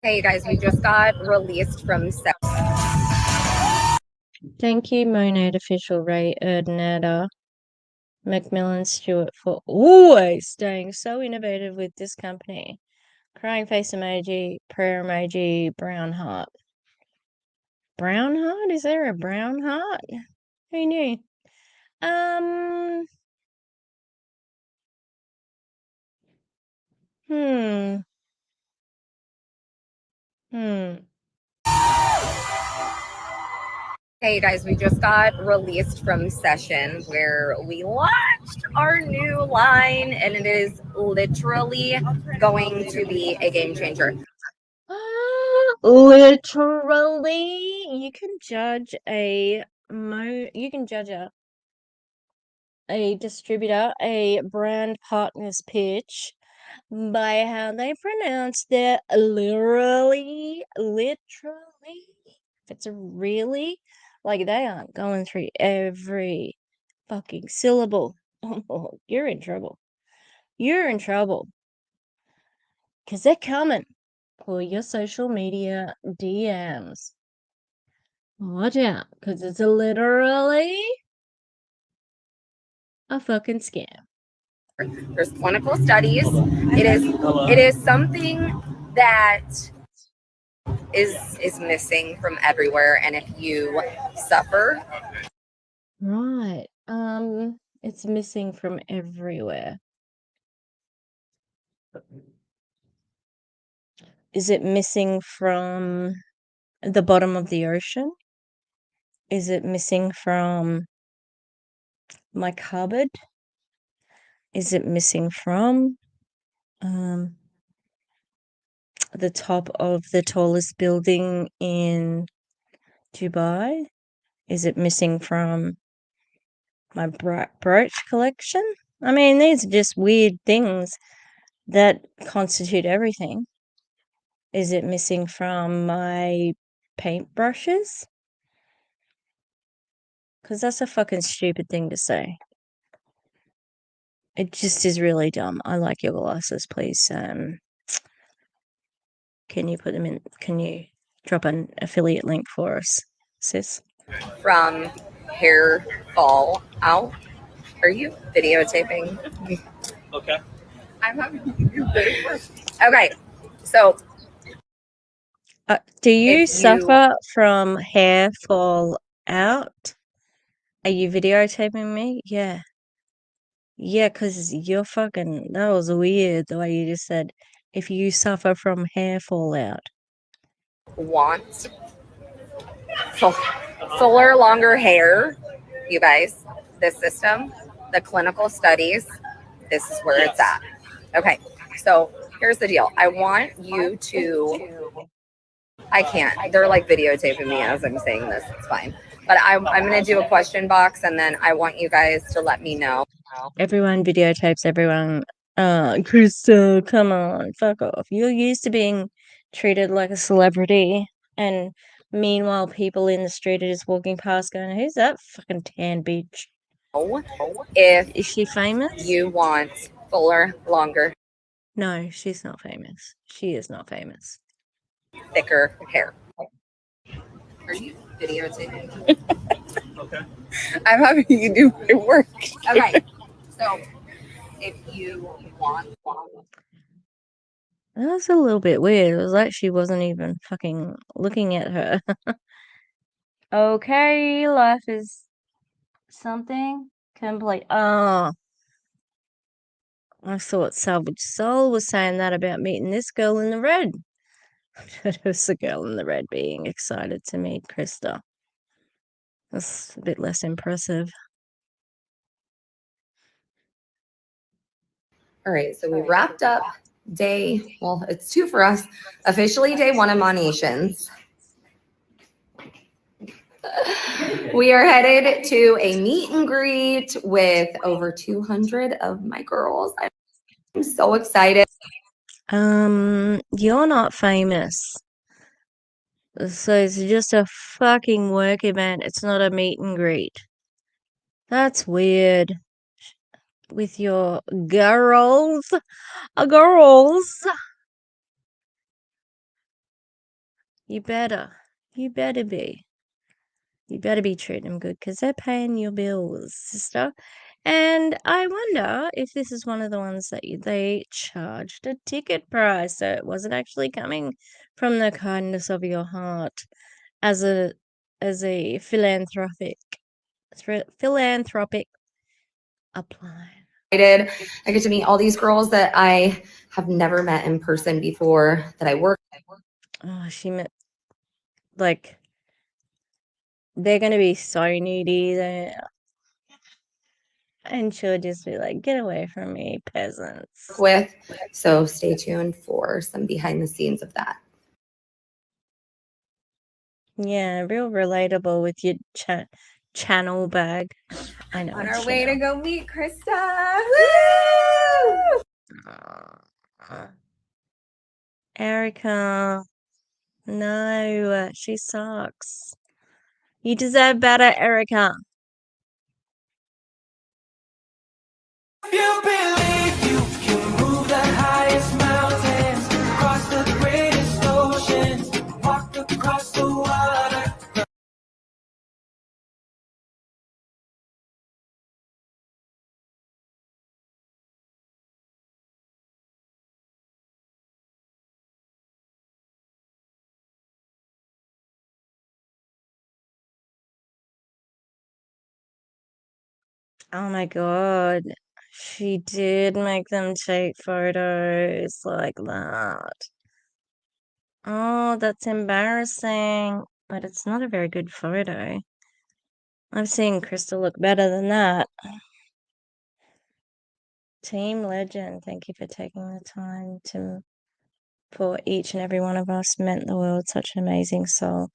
Hey, you guys, we just got released from Thank you, Monat official Ray Erdnader, Macmillan Stewart, for always staying so innovative with this company. Crying face emoji, prayer emoji, brown heart. Brown heart? Is there a brown heart? Who knew? Hmm. Hey, you guys, we just got released from session where we launched our new line, and it is literally going to be a game changer. Literally, you can judge a distributor, a brand partner's pitch by how they pronounce their literally. If it's a really, like, they aren't going through every fucking syllable. Oh, you're in trouble. You're in trouble. Because they're coming for your social media DMs. Watch out, because it's literally a fucking scam. There's clinical studies. It is something that is missing from everywhere, and if you suffer, Right. It's missing from everywhere. Is it missing from the bottom of the ocean? Is it missing from my cupboard? Is it missing from the top of the tallest building in Dubai? Is it missing from my brooch collection? I mean, these are just weird things that constitute everything. Is it missing from my paintbrushes? Because that's a fucking stupid thing to say. It just is really dumb. I like your glasses, please. Can you put them in? Can you drop an affiliate link for us, sis? from hair fall out. Are you videotaping? Okay. I'm having okay. So do you suffer from hair fall out? Are you videotaping me? Yeah. Yeah, because you're fucking, that was weird the way you just said, if you suffer from hair fallout. Want fuller, longer hair, you guys, this system, the clinical studies, this is where it's at. Okay, so here's the deal. I want you to, I can't, they're like videotaping me as I'm saying this, it's fine. But I'm going to do a question box, and then I want you guys to let me know. Everyone videotapes everyone. Crista, come on, fuck off. You're used to being treated like a celebrity, and meanwhile, people in the street are just walking past going, who's that fucking tan bitch? If is she famous? You want fuller, longer. No, she's not famous. She is not famous. Thicker hair. Are you videotaping? Okay. I'm having you do my work. Okay. So if you want. That was a little bit weird. It was like she wasn't even fucking looking at her. Okay, life is something complete. Oh, I thought Salvaged Soul was saying that about meeting this girl in the red. It was the girl in the red being excited to meet Crista. That's a bit less impressive. All right, so we wrapped up it's 2 for us, officially day 1 of Monations. We are headed to a meet and greet with over 200 of my girls. I'm so excited. You're not famous. So it's just a fucking work event. It's not a meet and greet. That's weird. With your girls. Girls. You better. You better be. You better be treating them good because they're paying your bills, sister. And I wonder if this is one of the ones that they charged a ticket price, so it wasn't actually coming from the kindness of your heart as a philanthropic apply. I get to meet all these girls that I have never met in person before that I work. Oh, she met like they're gonna be so needy there. And she'll just be like, get away from me, peasants. With. So stay tuned for some behind the scenes of that. Yeah, real relatable with your channel bag. I know. On our way to go meet Crista. Woo! Erica. No, she sucks. You deserve better, Erica. You believe you can move the highest mountains, cross the greatest oceans, walk across the water. Oh my god. She did make them take photos like that. Oh, that's embarrassing. But it's not a very good photo. I've seen Crystal look better than that. Team legend, thank you for taking the time for each and every one of us. Meant the world. Such an amazing soul.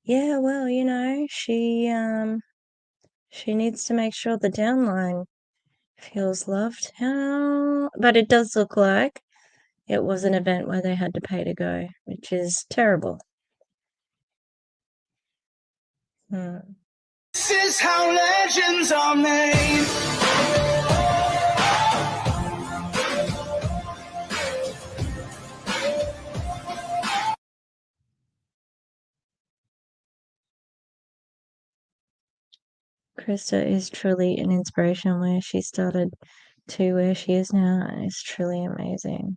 Yeah, well, you know, she needs to make sure the downline feels loved. But it does look like it was an event where they had to pay to go, which is terrible. This is how legends are made. Crista is truly an inspiration where she started to where she is now, and it's truly amazing.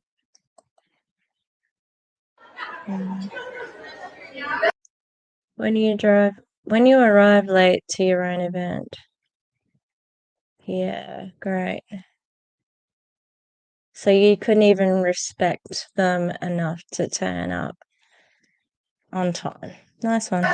When you arrive late to your own event. Yeah, great. So you couldn't even respect them enough to turn up on time. Nice one.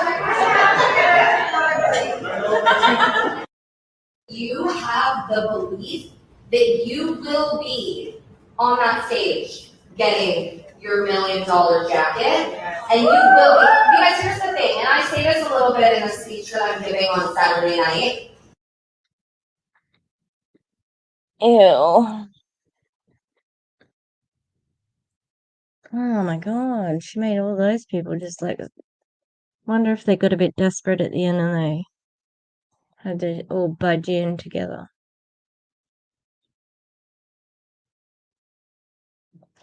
You have the belief that you will be on that stage getting your $1 million jacket, and you will be, because here's the thing, and I say this a little bit in a speech that I'm giving on Saturday night. Ew. Oh my god, she made all those people just like, wonder if they got a bit desperate at the end and they had to all budge in together.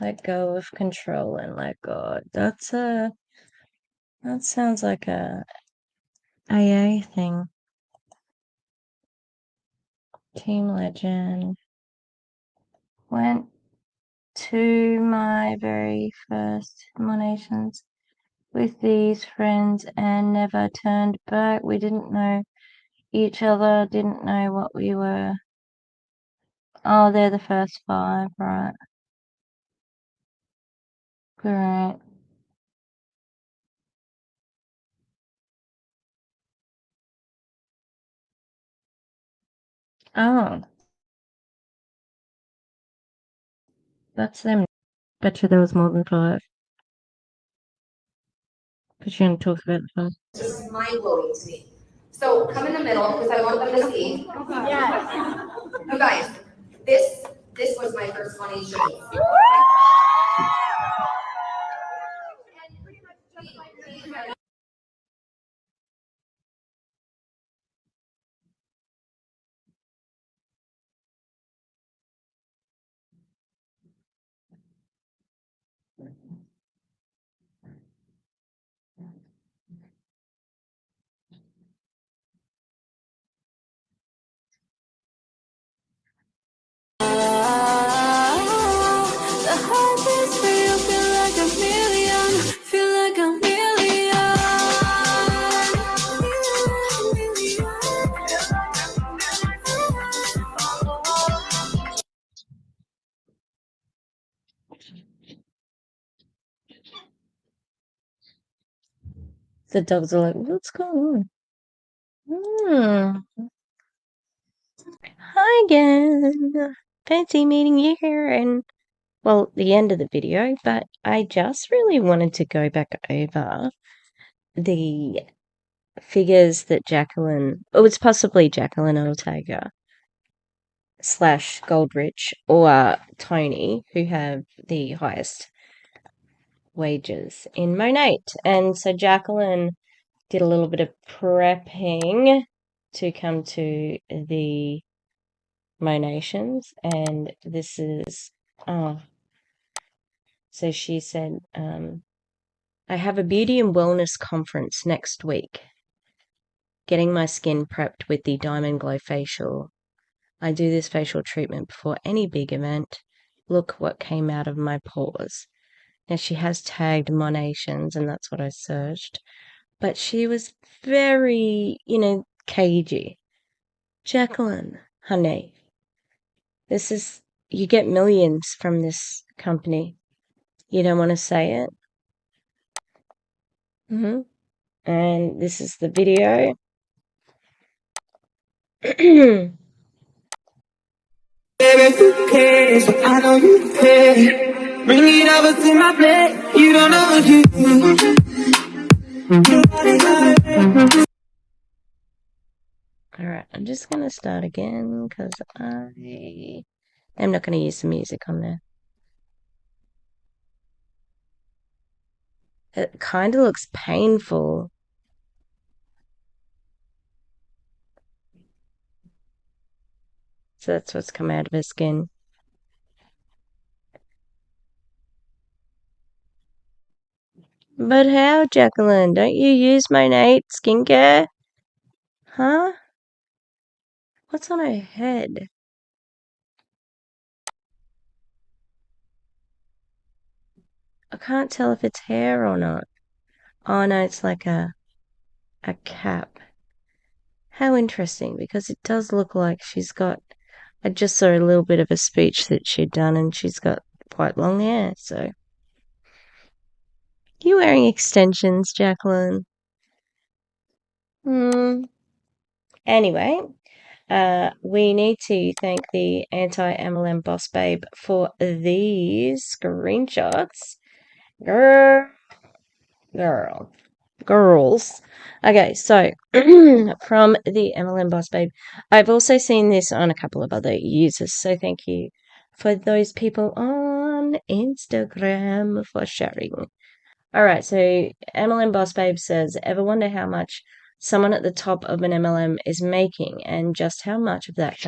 Let go of control and let God. That sounds like a AA thing. Team Legend. Went to my very first Monations with these friends and never turned back. We didn't know each other, didn't know what we were. Oh, they're the first 5, right. Great. Oh. That's them. Bet you there was more than 5. But you didn't talk about the 5. Just mind-blowing to me. So come in the middle because I want them to see. Yes. You guys, this was my first Monation. The heart is real, feel like a million, feel like a million, The dogs are like, what's going on? Hi again. Fancy meeting you here and, well, the end of the video, but I just really wanted to go back over the figures that Jacqueline, oh, it's possibly Jacqueline Ortega / Goldrich or Tony, who have the highest wages in Monat. And so Jacqueline did a little bit of prepping to come to the Monations, and this is, so she said, I have a beauty and wellness conference next week. Getting my skin prepped with the Diamond Glow facial. I do this facial treatment before any big event. Look what came out of my pores. Now she has tagged Monations, and that's what I searched. But she was very, cagey. Jacqueline, honey, you get millions from this company. You don't want to say it? And this is the video. baby, who cares? I know you care. Bring it over to my bed. You don't know what you do. Alright, I'm just going to start again because I am not going to use the music on there. It kind of looks painful. So that's what's come out of her skin. But how, Jacqueline? Don't you use Monat skincare? Huh? What's on her head? I can't tell if it's hair or not. Oh no, it's like a cap. How interesting, because it does look like she's got, I just saw a little bit of a speech that she'd done and she's got quite long hair, so. You wearing extensions, Jacqueline? Anyway, we need to thank the Anti-MLM boss babe for these screenshots. Girls. Okay, so from the MLM boss babe, I've also seen this on a couple of other users, so thank you for those people on Instagram for sharing. All right, so MLM boss babe says, ever wonder how much someone at the top of an MLM is making and just how much of that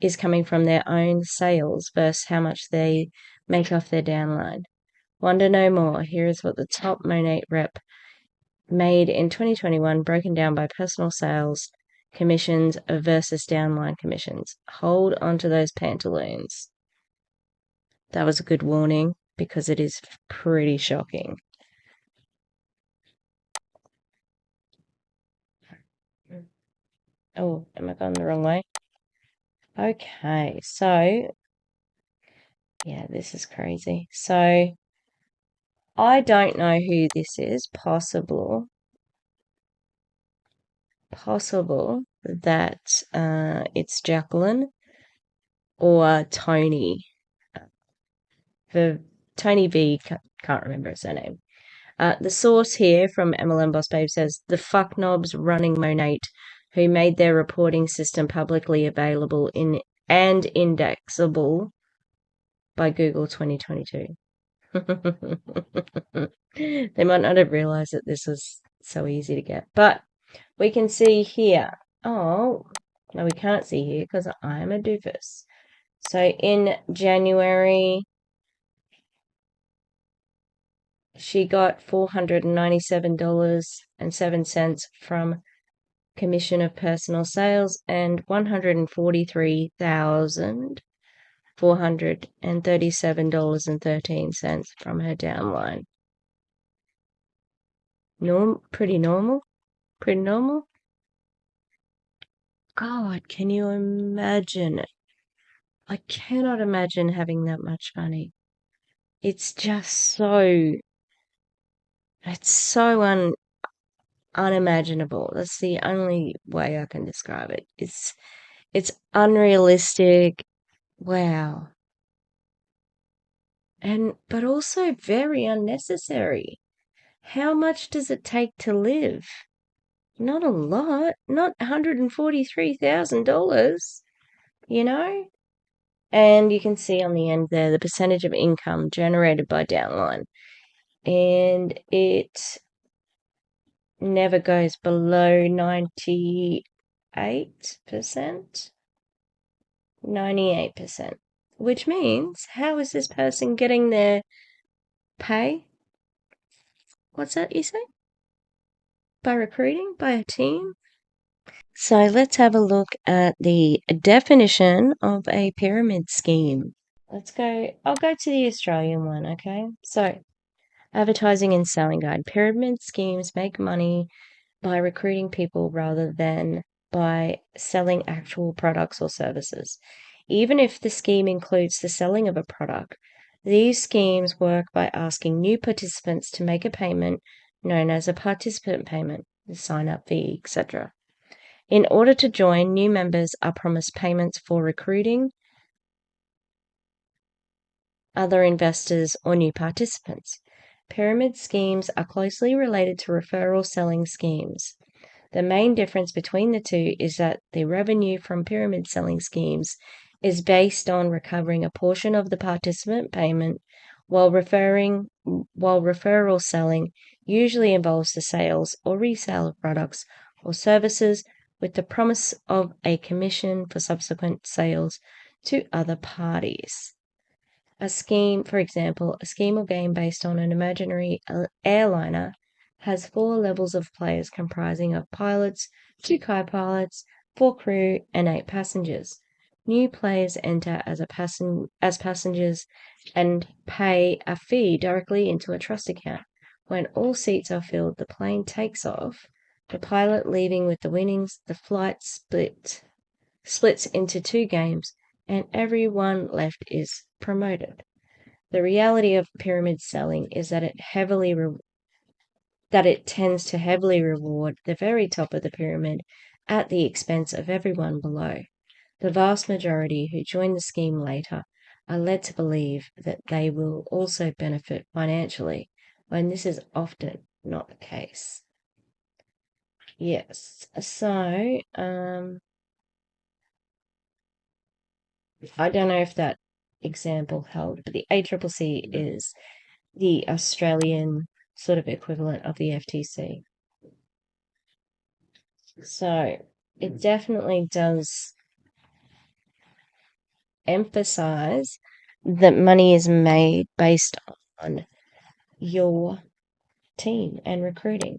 is coming from their own sales versus how much they make off their downline? Wonder no more. Here is what the top Monat rep made in 2021, broken down by personal sales, commissions versus downline commissions. Hold onto those pantaloons. That was a good warning because it is pretty shocking. Oh, am I going the wrong way? Okay, so yeah, this is crazy. So I don't know who this is. Possible that it's Jacqueline or Tony. The Tony V, can't remember his surname. The source here from MLM Boss Babe says the fucknobs running Monat, who made their reporting system publicly available and indexable by Google 2022. They might not have realized that this was so easy to get, but we can see here. Oh, no, we can't see here because I am a doofus. So in January, she got $497.07 from commission of personal sales and $143,437.13 from her downline. Pretty normal? Pretty normal? God, can you imagine it? I cannot imagine having that much money. It's just so unimaginable. That's the only way I can describe it. It's unrealistic. Wow. But also very unnecessary. How much does it take to live? Not a lot. Not $143,000, you know? And you can see on the end there the percentage of income generated by downline. And it never goes below 98%. 98%. Which means, how is this person getting their pay? What's that you say? By recruiting? By a team? So let's have a look at the definition of a pyramid scheme. I'll go to the Australian one, okay? So, advertising and selling guide. Pyramid schemes make money by recruiting people rather than by selling actual products or services. Even if the scheme includes the selling of a product, these schemes work by asking new participants to make a payment known as a participant payment, the sign-up fee, etc. In order to join, new members are promised payments for recruiting other investors or new participants. Pyramid schemes are closely related to referral selling schemes. The main difference between the two is that the revenue from pyramid selling schemes is based on recovering a portion of the participant payment, while referral selling usually involves the sales or resale of products or services with the promise of a commission for subsequent sales to other parties. A scheme, for example, a scheme or game based on an imaginary airliner has 4 levels of players comprising of pilots, 2 co-pilots, 4 crew, and 8 passengers. New players enter as passengers and pay a fee directly into a trust account. When all seats are filled, the plane takes off. The pilot leaving with the winnings, the flight splits into 2 games, and everyone left is promoted. The reality of pyramid selling is that it tends to heavily reward the very top of the pyramid at the expense of everyone below. The vast majority who join the scheme later are led to believe that they will also benefit financially, when this is often not the case. Yes, so I don't know if that example held, but the ACCC is the Australian sort of equivalent of the FTC. So it definitely does emphasize that money is made based on your team and recruiting.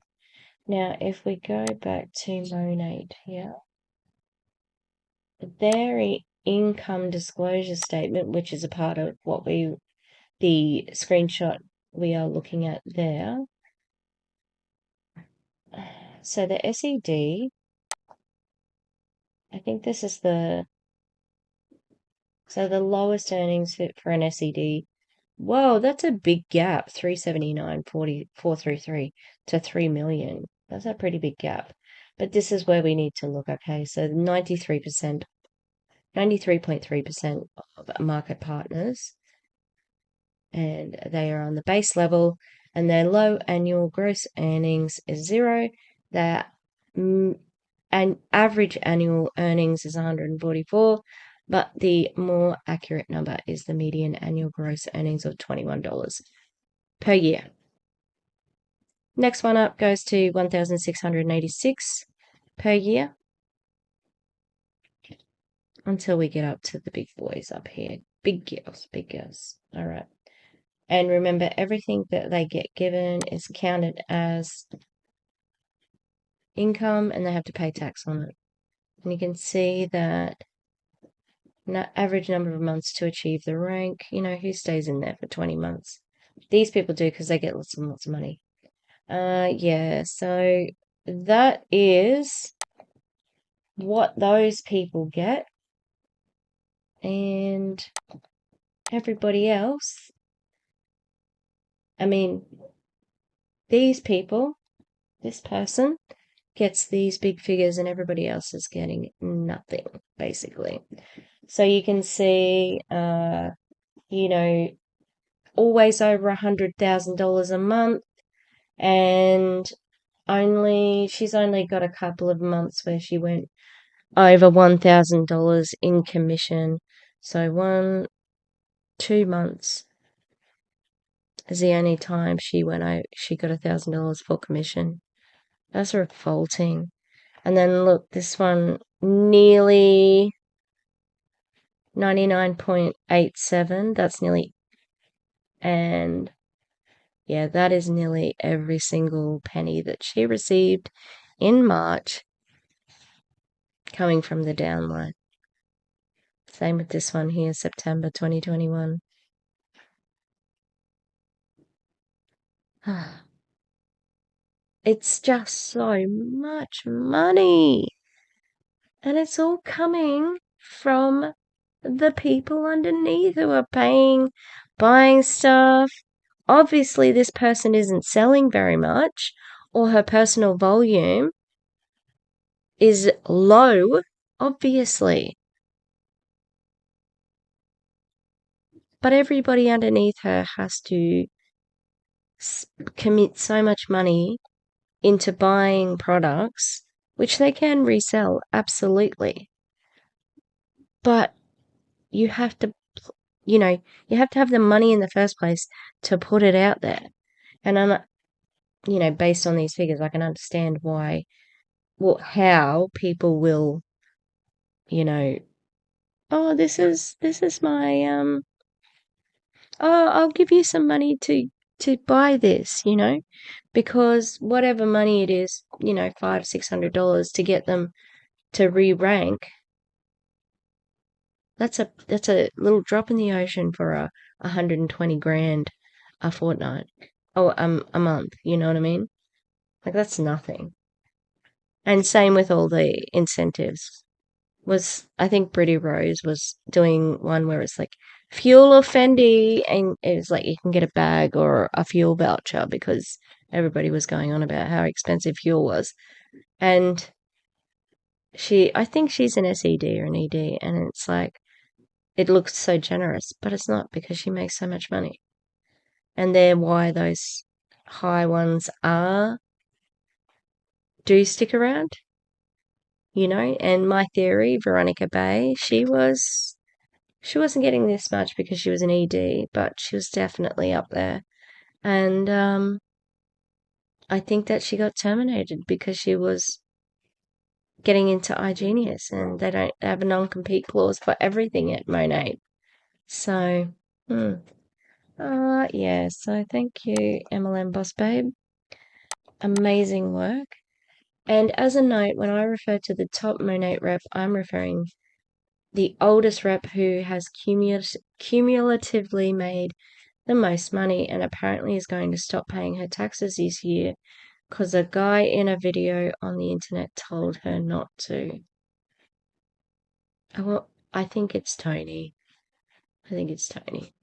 Now, if we go back to Monat here, their income disclosure statement, which is a part of what the screenshot we are looking at there. So the SED, I think this is the lowest earnings for an SED. Whoa, that's a big gap, 379.433 to 3 million. That's a pretty big gap. But this is where we need to look. Okay, so 93.3% of market partners, and they are on the base level, and their low annual gross earnings is 0. Their average annual earnings is 144, but the more accurate number is the median annual gross earnings of $21 per year. Next one up goes to 1,686 per year until we get up to the big boys up here. Big girls, big girls. All right. And remember, everything that they get given is counted as income, and they have to pay tax on it. And you can see that average number of months to achieve the rank. You know, who stays in there for 20 months? These people do, because they get lots and lots of money. Yeah, so that is what those people get. And everybody else, I mean, these people, this person gets these big figures, and everybody else is getting nothing, basically. So you can see, you know, always over $100,000 a month, and she's only got a couple of months where she went over $1,000 in commission. So 2 months is the only time she got $1,000 for commission. That's revolting. And then look, this one, nearly 99.87. That's nearly, and yeah, that is nearly every single penny that she received in March coming from the downline. Same with this one here, September 2021. It's just so much money. And it's all coming from the people underneath who are buying stuff. Obviously, this person isn't selling very much, or her personal volume is low, obviously. But everybody underneath her has to commit so much money into buying products, which they can resell, absolutely. But you have to, you have to have the money in the first place to put it out there. And based on these figures, I can understand how people will, oh, this is my, I'll give you some money to buy this, because whatever money it is, $500-$600 to get them to re-rank, that's a little drop in the ocean for $120,000 a fortnight. Oh, a month, you know what I mean? Like, that's nothing. And same with all the incentives. I think Britty Rose was doing one where it's like fuel or Fendi, and it was like you can get a bag or a fuel voucher because everybody was going on about how expensive fuel was. And I think she's an SED or an ED, and it's like, it looks so generous, but it's not, because she makes so much money. And they're why those high ones do stick around, and my theory, Veronica Bay, she wasn't getting this much because she was an ED, but she was definitely up there. And I think that she got terminated because she was getting into iGenius, and they don't have a non-compete clause for everything at Monat. So, yeah, so thank you, MLM Boss Babe. Amazing work. And as a note, when I refer to the top Monat rep, I'm referring the oldest rep who has cumulatively made the most money, and apparently is going to stop paying her taxes this year because a guy in a video on the internet told her not to. Well, I think it's Tony.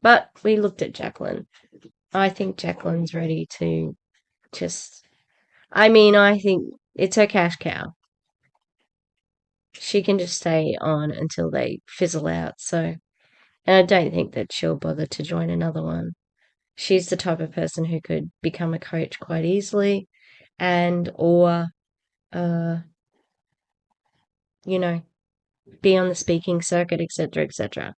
But we looked at Jacqueline. I think Jacqueline's ready to just... I think it's her cash cow. She can just stay on until they fizzle out, so... And I don't think that she'll bother to join another one. She's the type of person who could become a coach quite easily or be on the speaking circuit, etc., etc.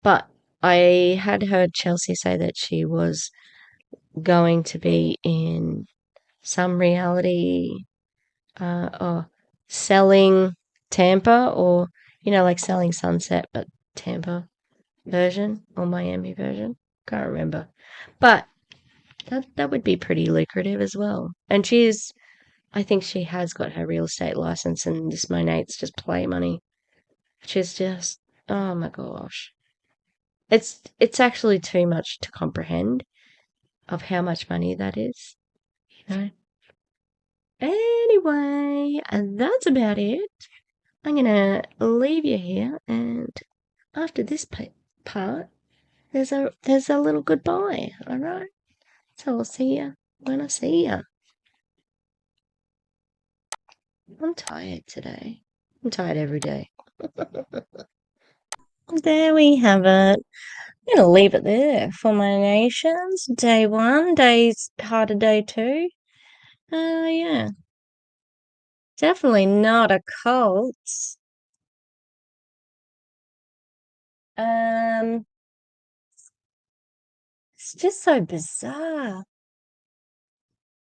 But I had heard Chelsea say that she was going to be in some reality or selling Tampa, or like selling Sunset but Tampa version or Miami version. Can't remember. But that would be pretty lucrative as well. And I think she has got her real estate license, and this Monat's just play money. Which is just, oh my gosh. It's actually too much to comprehend of how much money that is. Anyway, and that's about it. I'm gonna leave you here, and after this part, there's a little goodbye. All right. So I'll see you when I see you. I'm tired today. I'm tired every day. There we have it. I'm going to leave it there for Monations. Day 1, part of day 2. Yeah. Definitely not a cult. It's just so bizarre.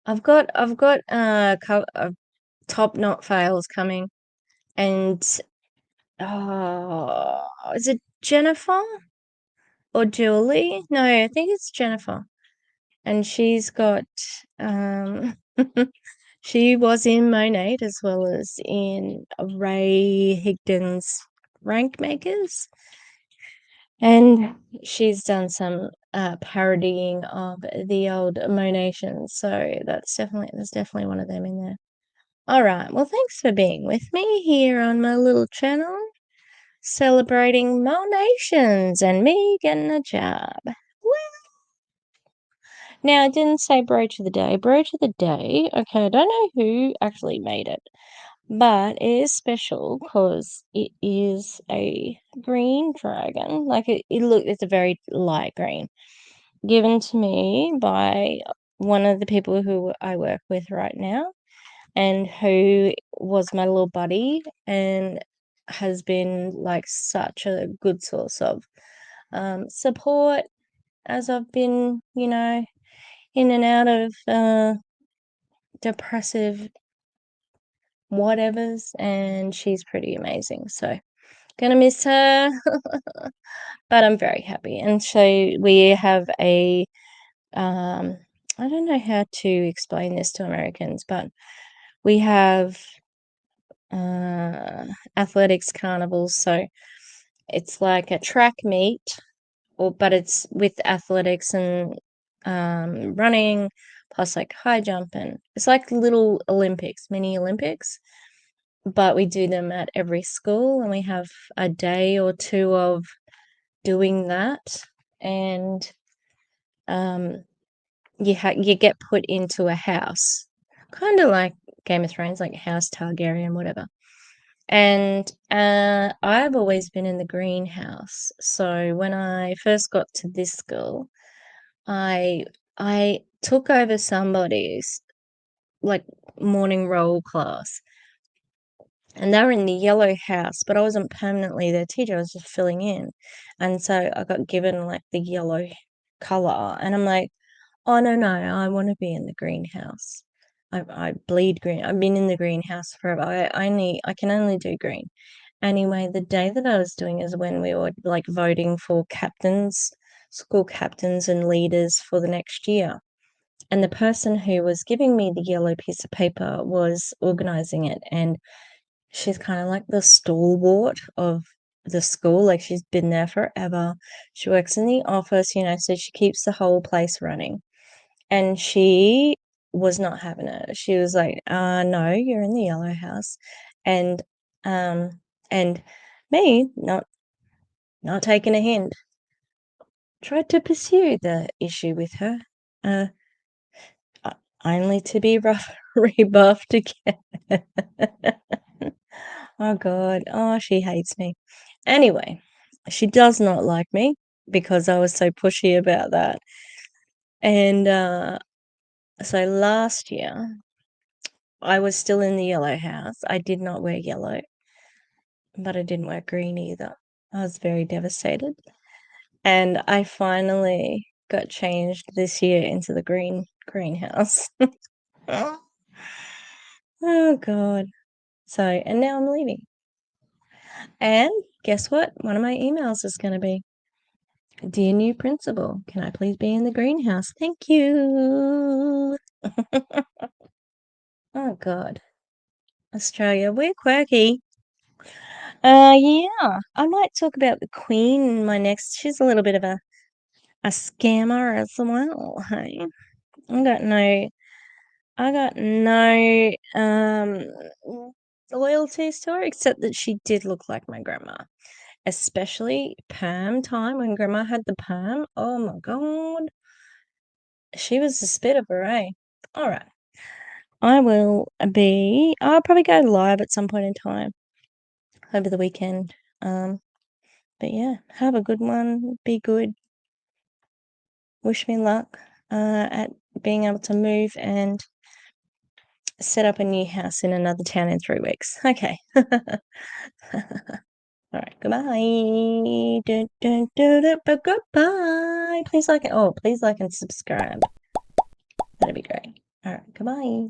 I've got top knot fails coming, and is it Jennifer or Julie? No, I think it's Jennifer, and she's got she was in Monat as well as in Ray Higdon's Rank Makers, and she's done some parodying of the old Monations, so there's definitely one of them in there. All right, well, thanks for being with me here on my little channel, celebrating Monations and me getting a job. Now, I didn't say brooch of the day. Brooch of the day, okay, I don't know who actually made it, but it is special because it is a green dragon. Like, it's a very light green, given to me by one of the people who I work with right now, and who was my little buddy and has been like such a good source of support as I've been, in and out of depressive whatevers, and she's pretty amazing. So gonna miss her, but I'm very happy. And so we have I don't know how to explain this to Americans, but we have athletics carnivals. So it's like a track meet, but it's with athletics and running, plus like high jump, and it's like little Olympics, mini Olympics, but we do them at every school, and we have a day or two of doing that, and you get put into a house, kind of like Game of Thrones, like House Targaryen, whatever. And I've always been in the greenhouse. So when I first got to this school, I took over somebody's like morning roll class, and they were in the yellow house, but I wasn't permanently their teacher. I was just filling in, and so I got given like the yellow color, and I'm like, oh no, I want to be in the greenhouse. I bleed green. I've been in the greenhouse forever. I can only do green. Anyway, the day that I was doing is when we were like voting for captains, school captains and leaders for the next year. And the person who was giving me the yellow piece of paper was organizing it, and she's kind of like the stalwart of the school. Like, she's been there forever. She works in the office, you know, so she keeps the whole place running. And she was not having it. She was like, no, you're in the yellow house. And me, not taking a hint, tried to pursue the issue with her, only to be rebuffed again. Oh God, oh, she hates me. Anyway, she does not like me because I was so pushy about that. And so last year, I was still in the yellow house. I did not wear yellow, but I didn't wear green either. I was very devastated. And I finally got changed this year into the greenhouse. Oh God. So, and now I'm leaving. And guess what? One of my emails is going to be, dear new principal, can I please be in the greenhouse? Thank you. Oh God. Australia, we're quirky. Yeah, I might talk about the Queen in my next. She's a little bit of a scammer as well. Hey, I got no loyalties to her, except that she did look like my grandma, especially perm time when grandma had the perm. Oh my God, she was a spit of her, eh? All right, I'll probably go live at some point in time over the weekend. But yeah, have a good one. Be good. Wish me luck at being able to move and set up a new house in another town in 3 weeks. Okay. All right. Goodbye. Goodbye. Please like it. Oh, please like and subscribe. That'd be great. All right. Goodbye.